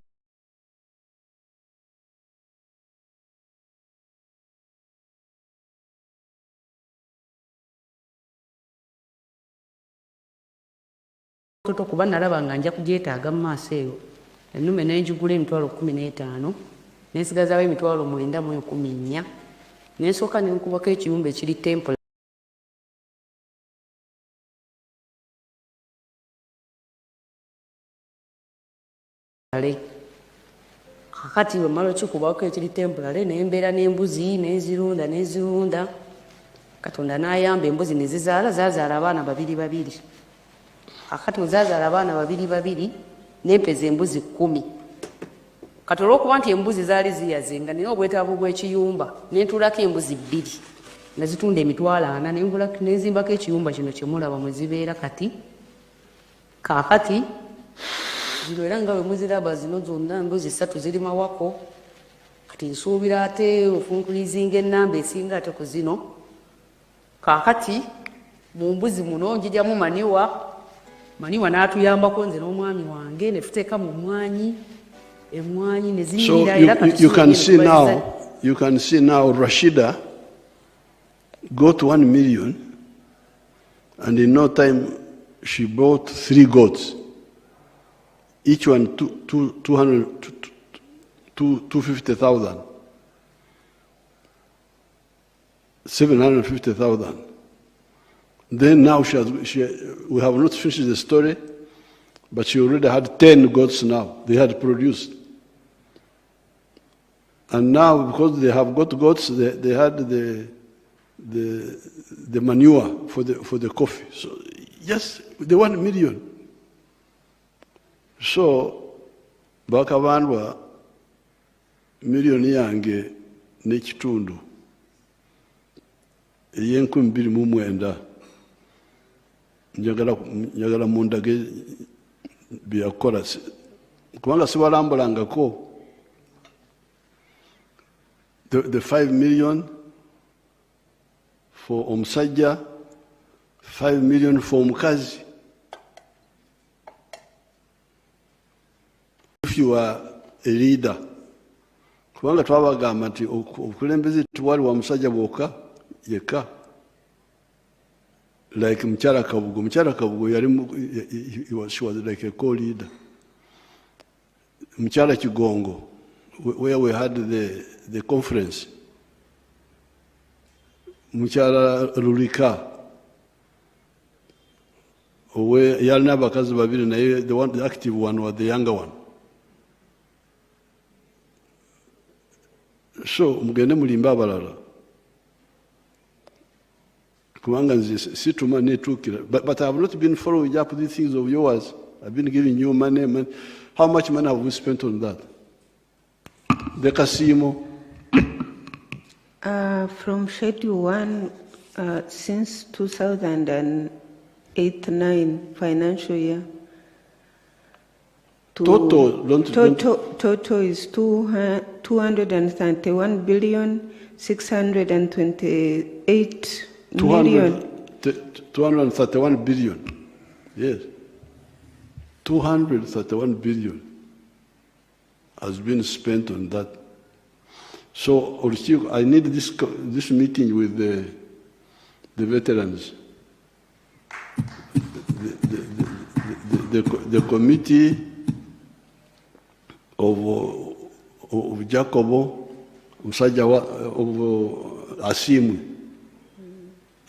kuba nalaba nga nja kugyetaaga mu maaso eyo. Ennume nenjigula emitwalo 15, nensigazaawo emitwalo 9,114. Nensooka nenkubako ekiyumba ekiri temple. Kakati bwe mmala okikubako ekiri temporary nembeera n'embuzi nezirunda. Katonda n'ayamba embuzi ne zazaala abaana 2. Kakati bwe zazaala abaana 2 nempeza embuzi 10. Kati olw'okuba nti embuzi zaali ziyazenga nina obwetaavu bw'ekiyumba nentuulako embuzi 2 nazitunda emitwalo 4 nenzimbako ekiyumba kino kyemulaba mwe zibeera kati. Kakati zino era nga bwe muziraba zino zonna embuzi 3 ziri mawako. Kati nsuubira ate ofunkulizinga ennamba esinga ate ku zino. Kakati mu mbuzi muno njijjamu maniwa n'atuyambako nze n'omwami wange ne tuteeka mu mmwanyi. Emmwanyi ne zinyirira era kati you can see now Rashida got 1 million and in no time she bought 3 goats. Each one 250,000, 750,000. Then now we have not finished the story, but she already had 10 goats now. They had produced. And now, because they have got goats, they had the manure for the coffee. So yes, the 1 million. So bakabandwa miliyoni yange n'ekitundu ey'29,000 njagala mundage byakola kubanga sibalambulangako the 5 million for omusajja, 5 million for omukazi. If you are a leader, kubanga twabagamba nti okulembeze tuwali wa musajja bwoka yeka, like Mukyala Kabugo she was like a co-leader. Mukyala Kigongo, where we had the conference. Mukyala Rulika, where yalina abakazi babiri naye the active one was the younger one. So mugende mulimba abalala kubanga nze situma netuukira, but I have not been following up these things of yours. I've been giving you money. How much money have we spent on that? The Kasimo. From Schedule 1, since 2008-9 financial year, total is 231,628 million. 231 billion. Yes. 231 billion has been spent on that. So I need this meeting with the veterans. The committee of Jacobo, Musajawa, of Asimu,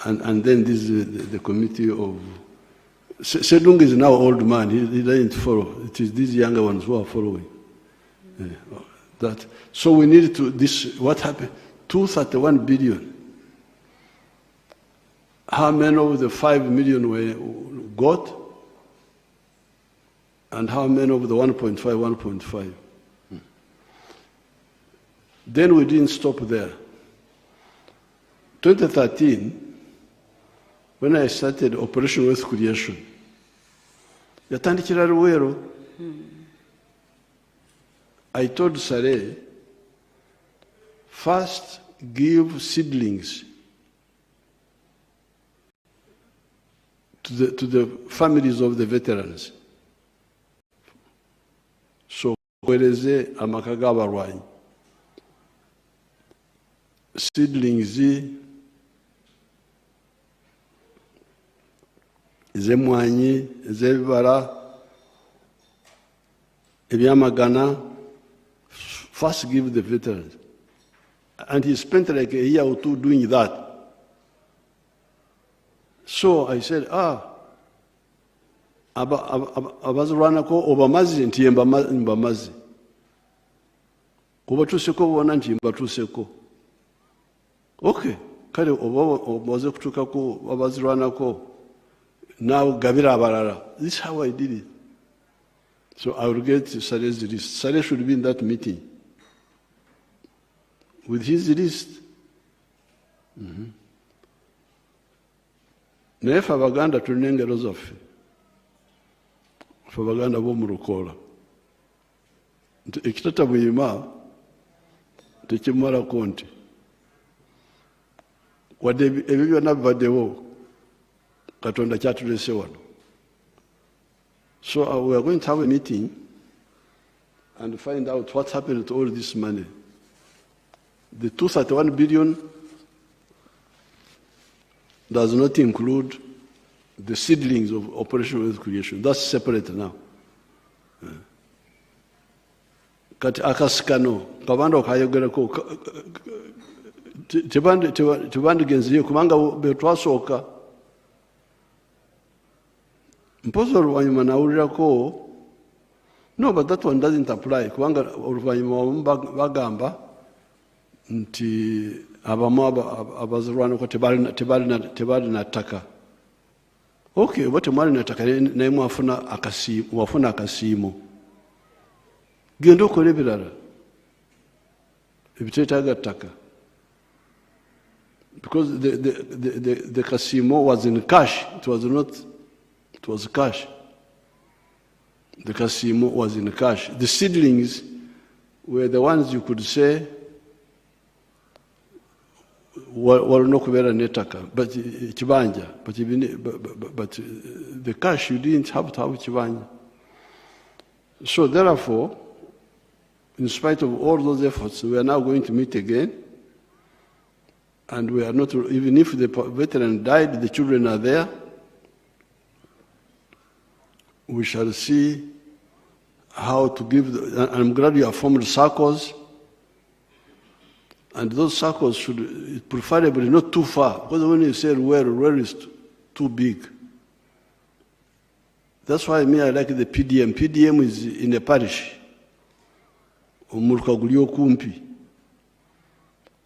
and then this the committee of Sedung is now old man. He doesn't follow. It is these younger ones who are following. That. So we need to what happened? 231 billion. How many of the 5 million were got? And how many of the 1.5? Then we didn't stop there. 2013, when I started Operation Wealth Creation, yatandikira Luwero. I told Sare, first give seedlings to the families of the veterans. So, wereze amakaga abalwanyi. Seedlings ez'emmwanyi, ez'ebibala, ebyamagana. First give the veterans. And he spent like a year or two doing that. So I said, abazirwanako obamazi nti mbamazi. Kubatuuseko bona nti mbatuuseko. Okay, kale obaze kutuukako abazirwanako now gabira abalala. This is how I did it. So I will get Sare's list. Sare should be in that meeting. With his list. Naye ffe Abaganda tulina engero zaffe. Ffe Abaganda b'omu Lukoola. Ekitata buyima tekimalako nti wadde ebyo byonna bibaddewo Katonda kyatuleese wano. So we are going to have a meeting and find out what happened to all this money. The 231 billion does not include the seedlings of Operation Wealth Creation. That's separate now. Kati akasikano kabanda okayogerako tebandigenzeyo kubanga betwasooka mpoza oluvannyuma nawulirako no, but that one doesn't apply kubanga oluvannyuma bagamba nti abamu abazirwanako tebalina ttaka. Okay, oba temwalina ttaka naye wafuna akasiimo. genda okole ebirala ebiteetaaga ttaka, because the Kasimo was in cash. It was not, it was cash. The Kasimo was in cash. The seedlings were the ones you could say walina okubeera n'ettaka, but ekibanja, but the cash, you didn't have to have ekibanja. So therefore, in spite of all those efforts, we are now going to meet again, and we are not, even if the veteran died, the children are there. We shall see how to give, I'm glad you have formed circles, and those circles should preferably not too far, because when you say where is too big. That's why I like the PDM. PDM is in a parish. Kumpi.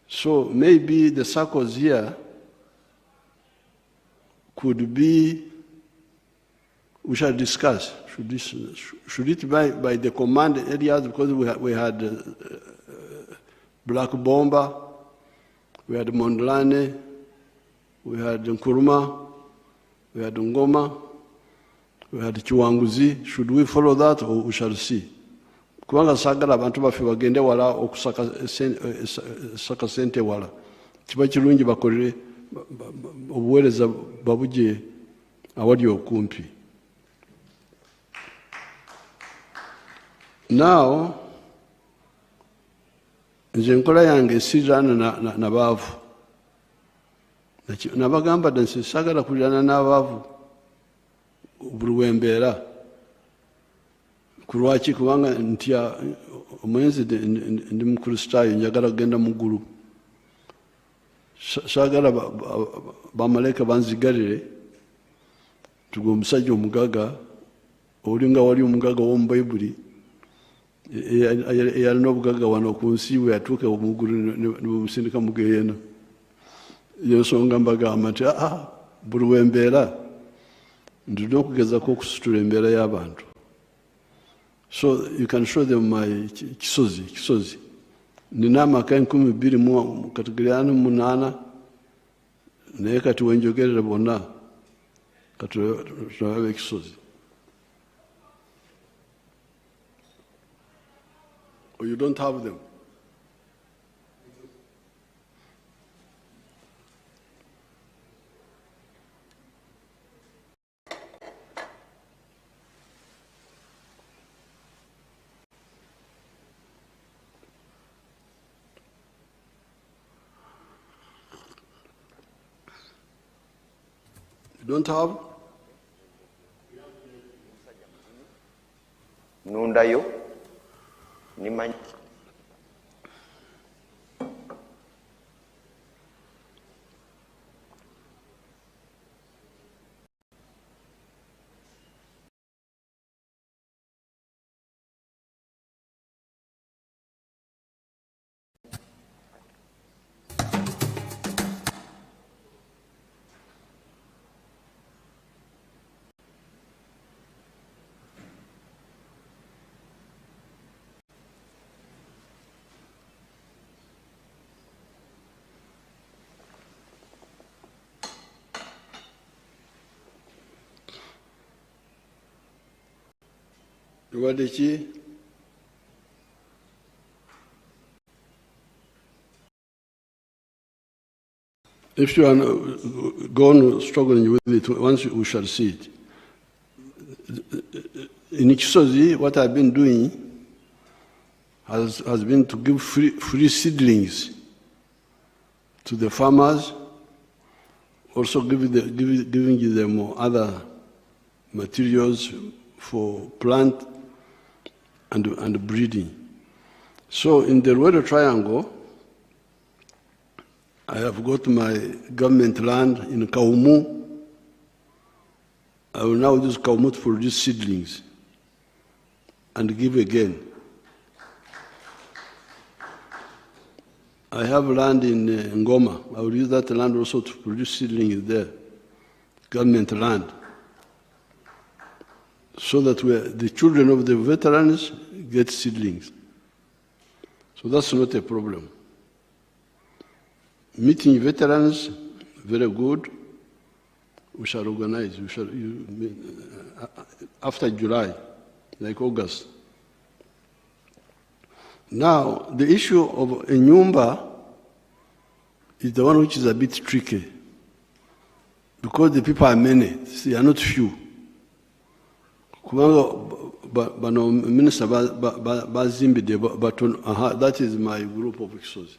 So maybe the circles here could be, we shall discuss, should it be by the command areas, because we had Black Bomba, we had Mondlane, we had Nkuruma, we had Ngoma, we had Chiwanguzi. Should we follow that, or we shall see? Kubanga sagala abantu baffe bagende wala okusaka sente wala. Kiba kirungi bakolere obuweereza babuje awali okumpi. Now, nze enkola yange esirana na baavu. Nabagamba nti sagala kulirana n'abaavu buli wembeera. Kulwaki? Kubanga ntya omwenzi ndi mukristaayo, njagala kugenda mu ggulu. Saagala bamalayika banzigalire tuge omusajja omugaga, olinga wali omugaga w'omu Bayibuli eyalina obugaga wano ku nsi we yatuuka mu ggulu ne bumusindika mu Geyeena. Yensonga mbagamba nti buli wembeera ndina okugezako okusitula embeera y'abantu. So you can show them my kisozi. Nina amaka 12 mu kategori 8 naye kati wenjogerera bonna kati tulabe ekisozi. Or you don't have them? You don't have? Nundayo nimanyi Luwadeki? If you are gone struggling with it, once we shall see it. In Kisozi, what I've been doing has been to give free seedlings to the farmers, also giving them other materials for plant and breeding. So in the Ruedo Triangle, I have got my government land in Kaumu. I will now use Kaumu to produce seedlings and give again. I have land in Ngoma. I will use that land also to produce seedlings there, government land, so that the children of the veterans get seedlings. So that's not a problem. Meeting veterans, very good. We shall organize. After July, like August. Now, the issue of a nyumba is the one which is a bit tricky, because the people are many, they are not few. Minister that is my group of exos.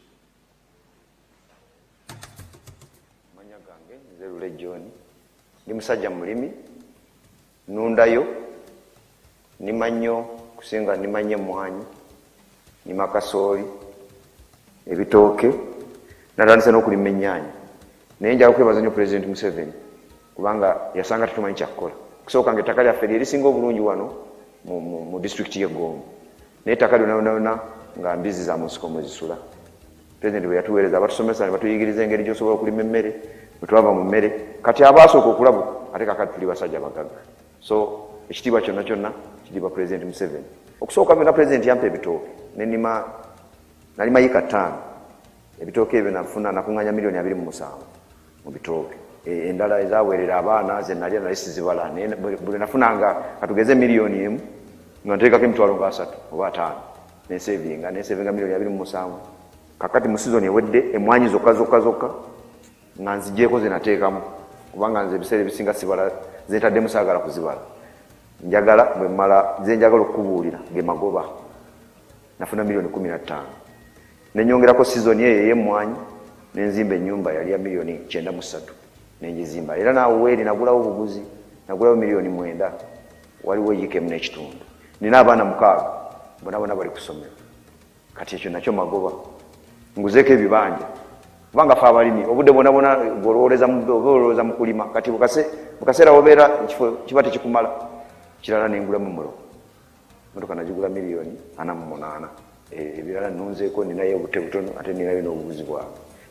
Manya gange Nzerule John ndi musajja mulimi nundayo nimanyo kusinga nimanye mwanyi nima kasooli ebitooke natandise n'okulima ennyaanya naye njala kwebaza nnyo President Museveni kubanga yasanga tetumanyi kyakukola. Kusooka nga ettaka lyaffe lyerisinga obulungi wano mu district y'e Gombe naye ettaka lyonna nga mbizi za mu nsiko mwe zisula. President bwe yatuweereza abatusomesa ne batuyigiriza engeri gy'osobola okulima emmere bwe twava mu mmere kati abaasooka okulabu ate kakati tuli basajja bagagga. So ekitiibwa kyonna kyonna kitiibwa President Museveni. Okusooka byonna President yampa ebitooke nalima yiika 5 ebitooke ebyo nafuna nakuŋŋanya milioni 27 mu bitooke. Endala ezaweerera abaana ze nalya naye sizibala buli nafunanga katugeze milioni 1 nga nteekako emitwalo nga 3 oba 5 nesevinga milioni 27. Kakati mu season ewedde emwanyi zokka nga nzigyeko ze nateekamu kubanga nze ebiseera ebisinga sibala zentaddemu saagala kuzibala. Njagala bwe mmala ze njagala okukubuulira ge magoba nafuna milioni 15 nenyongerako season eyo ey'emmwanyi nenzimba ennyumba yali ya milioni 93 nenjizimba era naawe weeri nagulawo obuguzi nagulawo milioni 9 waliwo yiika 1 n'ekitundu. Nina abaana 6 bonna bali ku ssomero kati ekyo nakyo magoba nguzeeko ebibanja kubanga fe abalimi obudde bwona olowooza mu kulima kati bukaseera wobeera ekifo kiba tekikumala kirala nengulamu mulo motoka nagigula milioni 48 ebirala nunzeeko ninayo obute butono ate ninayo n'obubuzi bwawe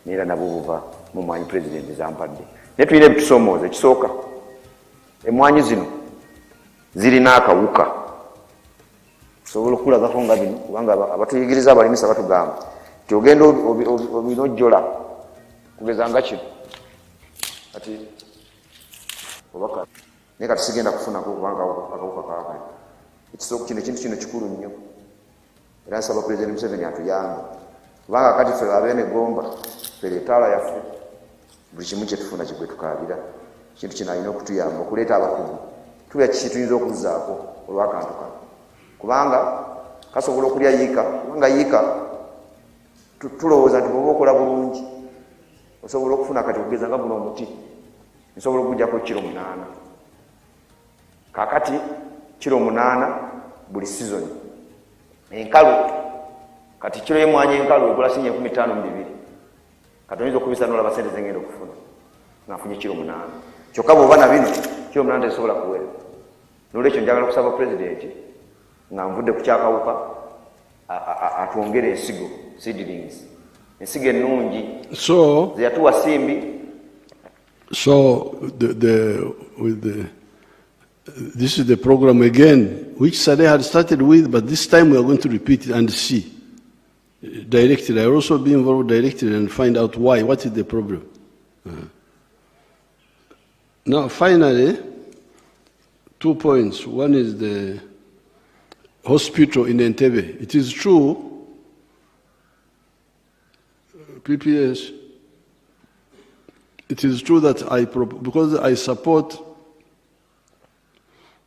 neera nabwo buva mu mwanyi President zampadde. Naye tulina ebitusomooza. Ekisooka emwanyi zino zirina akawuka sobola okulagako nga bino kubanga abatuyigiriza abalimisa batugamba nti ogenda obinojjola kugeza nga kino kati obaka naye kati sigenda kufunako kubanga akawuka kaakali. Ekisooka kino ekintu kino kikulu nnyo era nsaba President Museveni atuyambe kubanga kati ffe abeene Gomba ffe etaala yaffe buli kimu kyetufuna kigwe tukaabira. Kintu kino alina okutuyamba okuleeta abakugu tulya kiki tuyinza okuzzaako olw'akantu kano kubanga kasobola okulya yiika kubanga yiika tulowooza nti bwoba okola bulungi osobola okufuna kati okugeza nga guno omuti nsobola okuggyako kilo 8 kakati kilo 8 buli season enkalu kati kilo y'emmwanyi enkalu egula sinye 15 mu 2 kati oyinza okubisa n'olaba sente zengenda okufuna nafunye kilo 8 kyokka bw'oba na bino kilo 8 tezisobola kuwera. N'olwekyo njagala okusaba President nga nvudde ku kyakawuka atwongere ensigo seedlings ensigo ennungi ze yatuwa Simbi. So this is the program again which Saleh had started with, but this time we are going to repeat it and see directly. I will also be involved directly and find out why, what is the problem. Now finally, 2 points. One is the hospital in Entebbe. It is true, PPS, it is true that because I support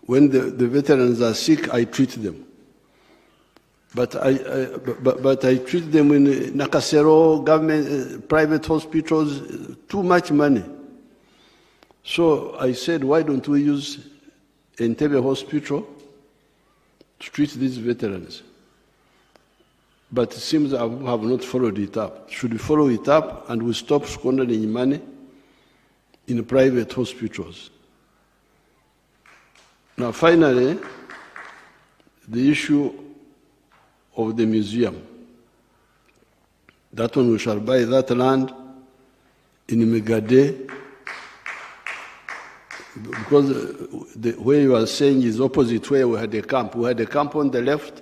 when the veterans are sick, I treat them. But I treat them in Nakasero, government, private hospitals, too much money. So I said, why don't we use Entebbe Hospital to treat these veterans? But it seems I have not followed it up. Should we follow it up and we stop squandering money in private hospitals? Now finally, the issue of the museum. That one we shall buy that land in Megade, because where you are saying is opposite where we had a camp. We had a camp on the left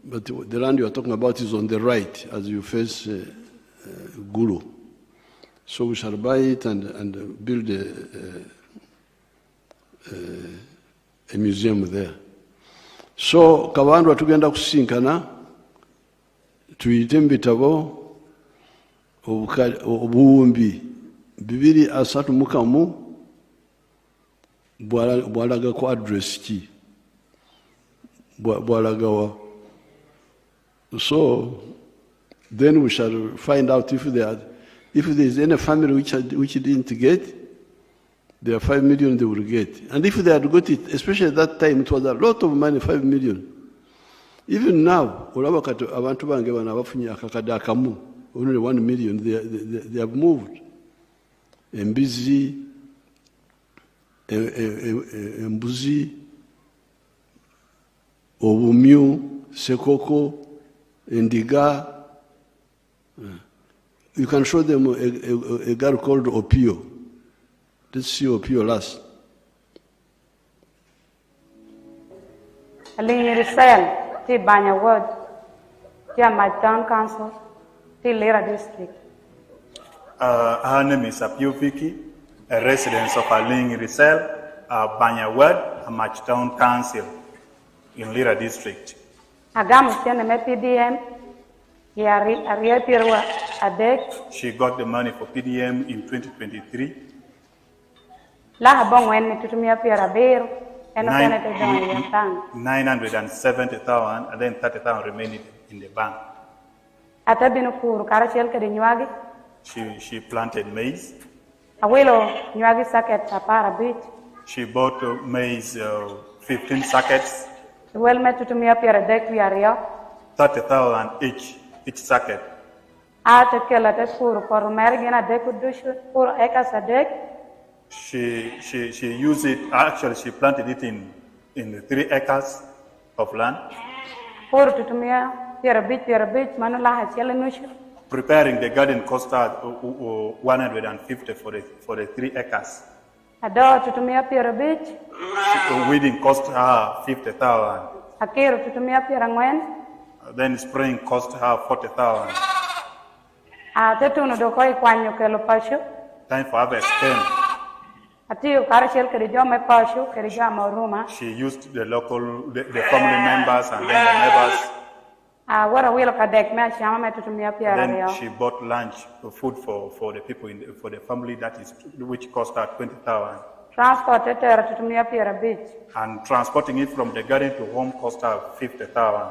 But the land you are talking about is on the right as you face Gulu. So we shall buy it and build a museum there. So Kawandu tugenda kusinkana tuyite mu bitabo obuwumbi 231 bwalaga ku address ki bwalaga wa. So then we shall find out if there is any family which didn't get, there are 5 million they will get. And if they had got it, especially at that time, it was a lot of money, 5 million. Even now, abantu bange bana bafunye akakada akamu, only 1 million, they have moved. Embizi, Embuzi, Obumyu, Sekoko, Indiga. You can show them a girl called Opio. Let's see Opio last. Aling Risel, ti Banya Ward, ti my town council, ti Lira district. Her name is Apio Vicky, a resident of Aling Risel, Banya Ward, Amach Town Council in Lira district. Agamu tiene me PDM, she got the money for PDM in 2023. La habong when me tutumia pira beru, eno kene te dong yantang. 970,000 and then 30,000 remaining in the bank. Ata binu kuru karachel ke nyuagi. She planted maize. Awilo nyuagi saket apara beach. She bought maize 15 sackets. Well me tutumia pira dek yario. 30,000 each sacket. Ata kela te kuru por mergina deku dushu kuru eka sadek. She used it, actually she planted it in 3 acres of land. Preparing the garden cost her 150 for the 3 acres. Weeding cost her 50,000. Then spraying cost her 40,000. Time for harvest came. She used the family members and then the neighbors. Then she bought lunch, food for the people for the family which cost her 20,000. And transporting it from the garden to home cost her 50,000.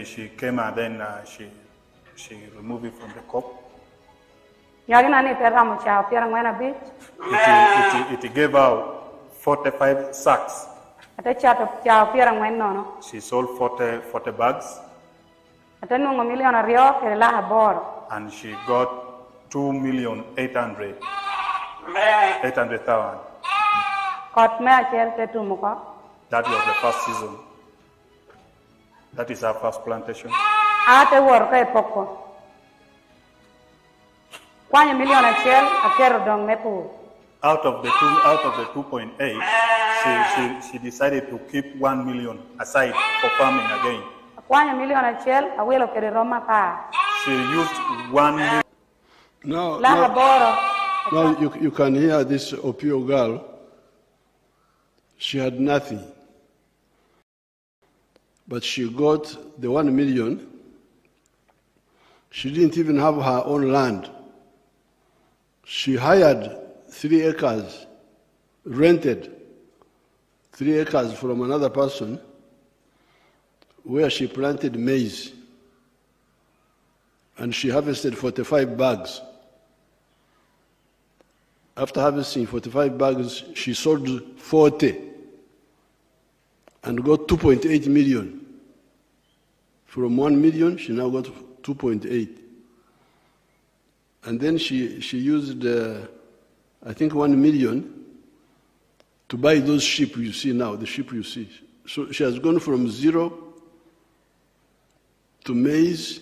She came and then she removed it from the cup. It gave out 45 sacks. She sold 40 bags. And she got 2,800,000. That was the first season. That is our first plantation. Out of the 2.8, she decided to keep 1 million aside for farming again. She used 1 million. Now you can hear this Opio girl. She had nothing, but she got the 1 million. She didn't even have her own land. She hired 3 acres, rented 3 acres from another person, where she planted maize. And she harvested 45 bags. After harvesting 45 bags, she sold 40 and got 2.8 million. From 1 million, she now got 2.8. And then she used, I think, 1 million to buy those sheep you see now, the sheep you see. So she has gone from 0 to maize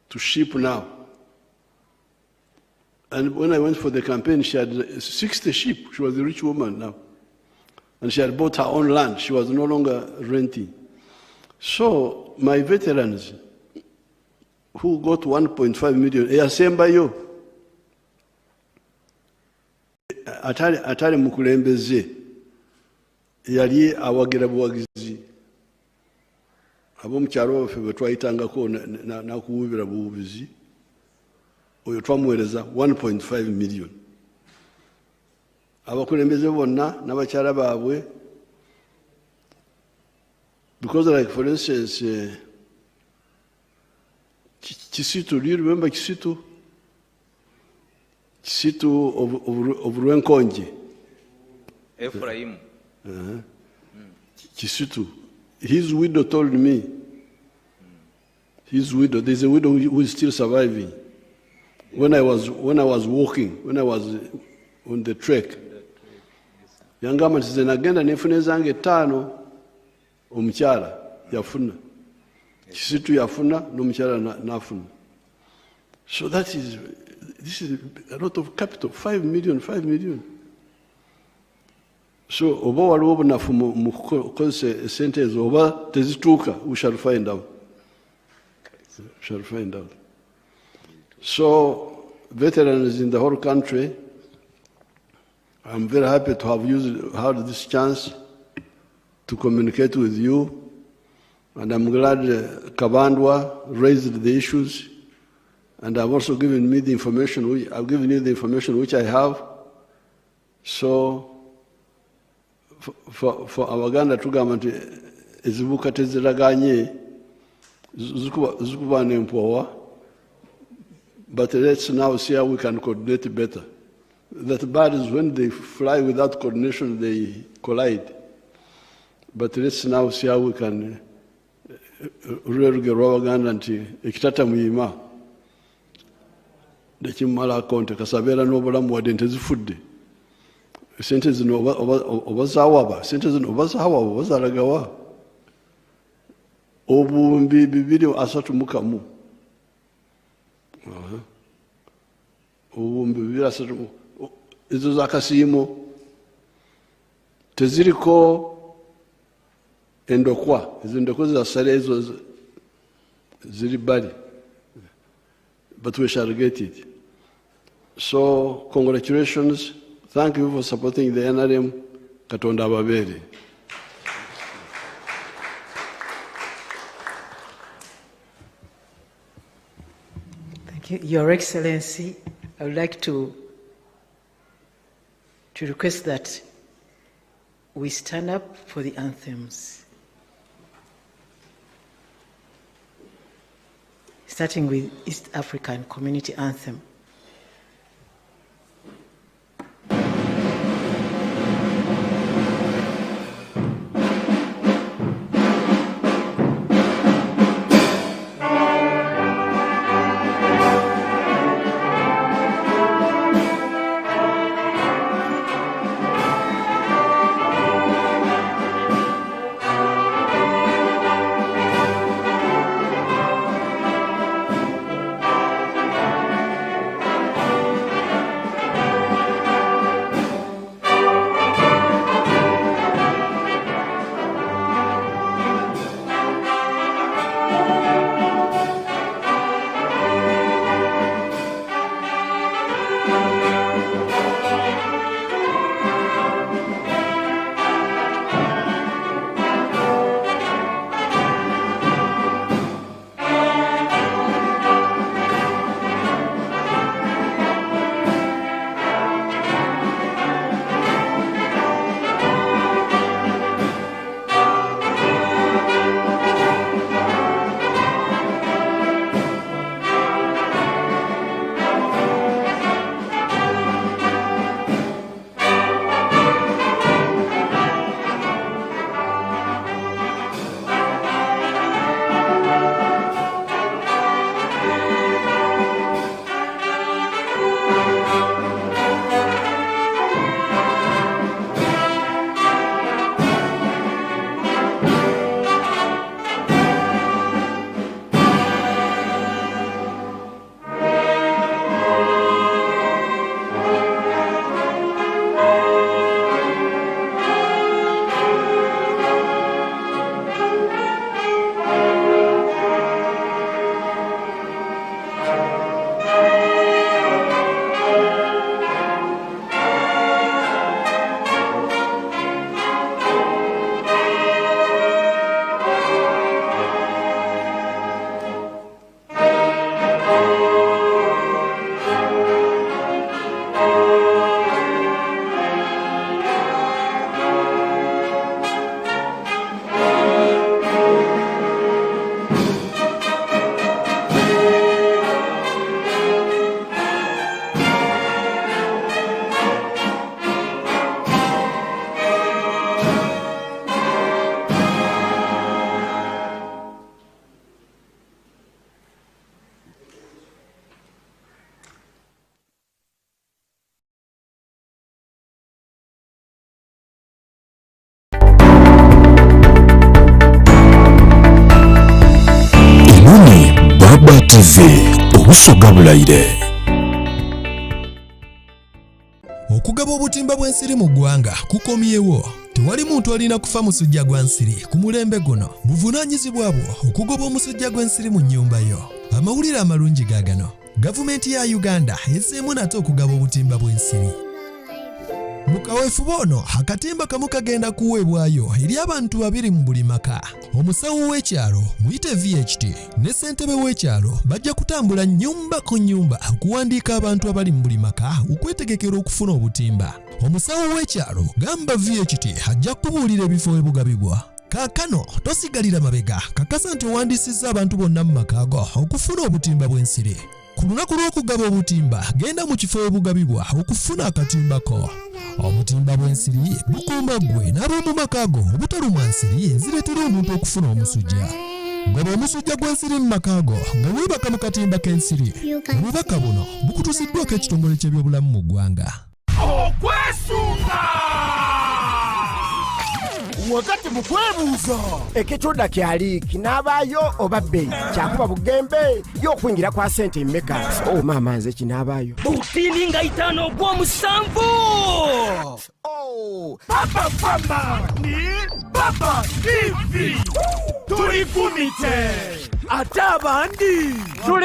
to sheep now. And when I went for the campaign, she had 60 sheep. She was a rich woman now. And she had bought her own land. She was no longer renting. So my veterans who got 1.5 million, eyasembayo atali mukulembeze yali awagira buwagizi ab'omukyalo baffe bwe twayitangako nakuwubira buwubizi oyo twamuweereza 1.5 million. Abakulembeze bonna n'abakyala baabwe, because like for instance Kisitu, do you remember Kisitu? Kisitu of Rwenkonje. Ephraim. Kisitu. His widow told me, his widow, there's a widow who is still surviving. When I was walking, when I was on the trek, yangamba nti nagenda nefuna zange 5 omukyala yafuna. Kisitu yafuna n'omukyala nafuna. So this is a lot of capital, 5 million. So oba waliwo obunafu mu kukozesa esente ezo oba tezituuka, we shall find out. So veterans in the whole country, I'm very happy to have had this chance to communicate with you. And I'm glad Kabandwa raised the issues, and I've also given me the information. I've given you the information which I have. So, for Abaganda tugamba nti ezibuka teziraganye zikuba n'empowa, but let's now see how we can coordinate better. That birds, when they fly without coordination, they collide. But let's now see how we can rw'erugero Abaganda nti ekitata muyima nekimala konte kasabeera n'obulamu wadde ntezifudde. Sente zino obazawaba, sente zino obazawaba, obazalagawa. Obuwumbi 231. Obuwumbi 231. Ezo zakasiimo teziriko endokwa, ezo endokwa zasale ezo ziri bali. But we shall get it. So, congratulations. Thank you for supporting the NRM. Katonda ababeere. Thank you. Your Excellency, I would like to request that we stand up for the anthems. Starting with East African Community Anthem. TV obusoga bulayire. Okugaba obutimba bw'ensiri mu ggwanga kukomyewo. Tewali muntu alina kufa musujja gwa nsiri ku mulembe guno. Buvunaanyizibwa bwo okugoba omusujja gw'ensiri mu nnyumba yo. Amawulire amalungi gaagano. Gavumenti ya Uganda ezzeemu nate okugaba obutimba bw'ensiri. Mu kaweefube ono akatimba kamu kagenda kuweebwayo eri abantu 2 mu buli maka. Omusawo w'ekyalo muyite VHT ne ssentebe w'ekyalo bajja kutambula nnyumba ku nnyumba okuwandiika abantu abali mu buli maka okwetegekera okufuna obutimba. Omusawo w'ekyalo gamba VHT ajja kubuulira ebifo ebugabibwa. Kaakano tosigalira mabega, kakasa nti owandiisizza abantu bonna mu maka ago okufuna obutimba bw'ensiri. Ku lunaku lw'okugaba obutimba genda mu kifo ebugabibwa okufuna akatimbako. Obutimba bw'ensiri bukuuma ggwe n'ab'omu maka ago obutalumwa nsiri ezireetera omuntu okufuna omusujja. Ngoba omusujja gw'ensiri mu maka ago nga weebaka mu katimba k'ensiri. Obubaka buno bukutuusiddwako ekitongole ky'ebyobulamu mu ggwanga. Okwesunga! Wakati mukwebuuza ekicuuda kyali kinaabayo oba bbeeyi kyakuba bugembe y'okwingira kwa sente mmeka. Oh maama nze kinaabayo butini nga 5 ogw'omusanvu. Papa Fama ni Papa TV tuli kumite ate abandi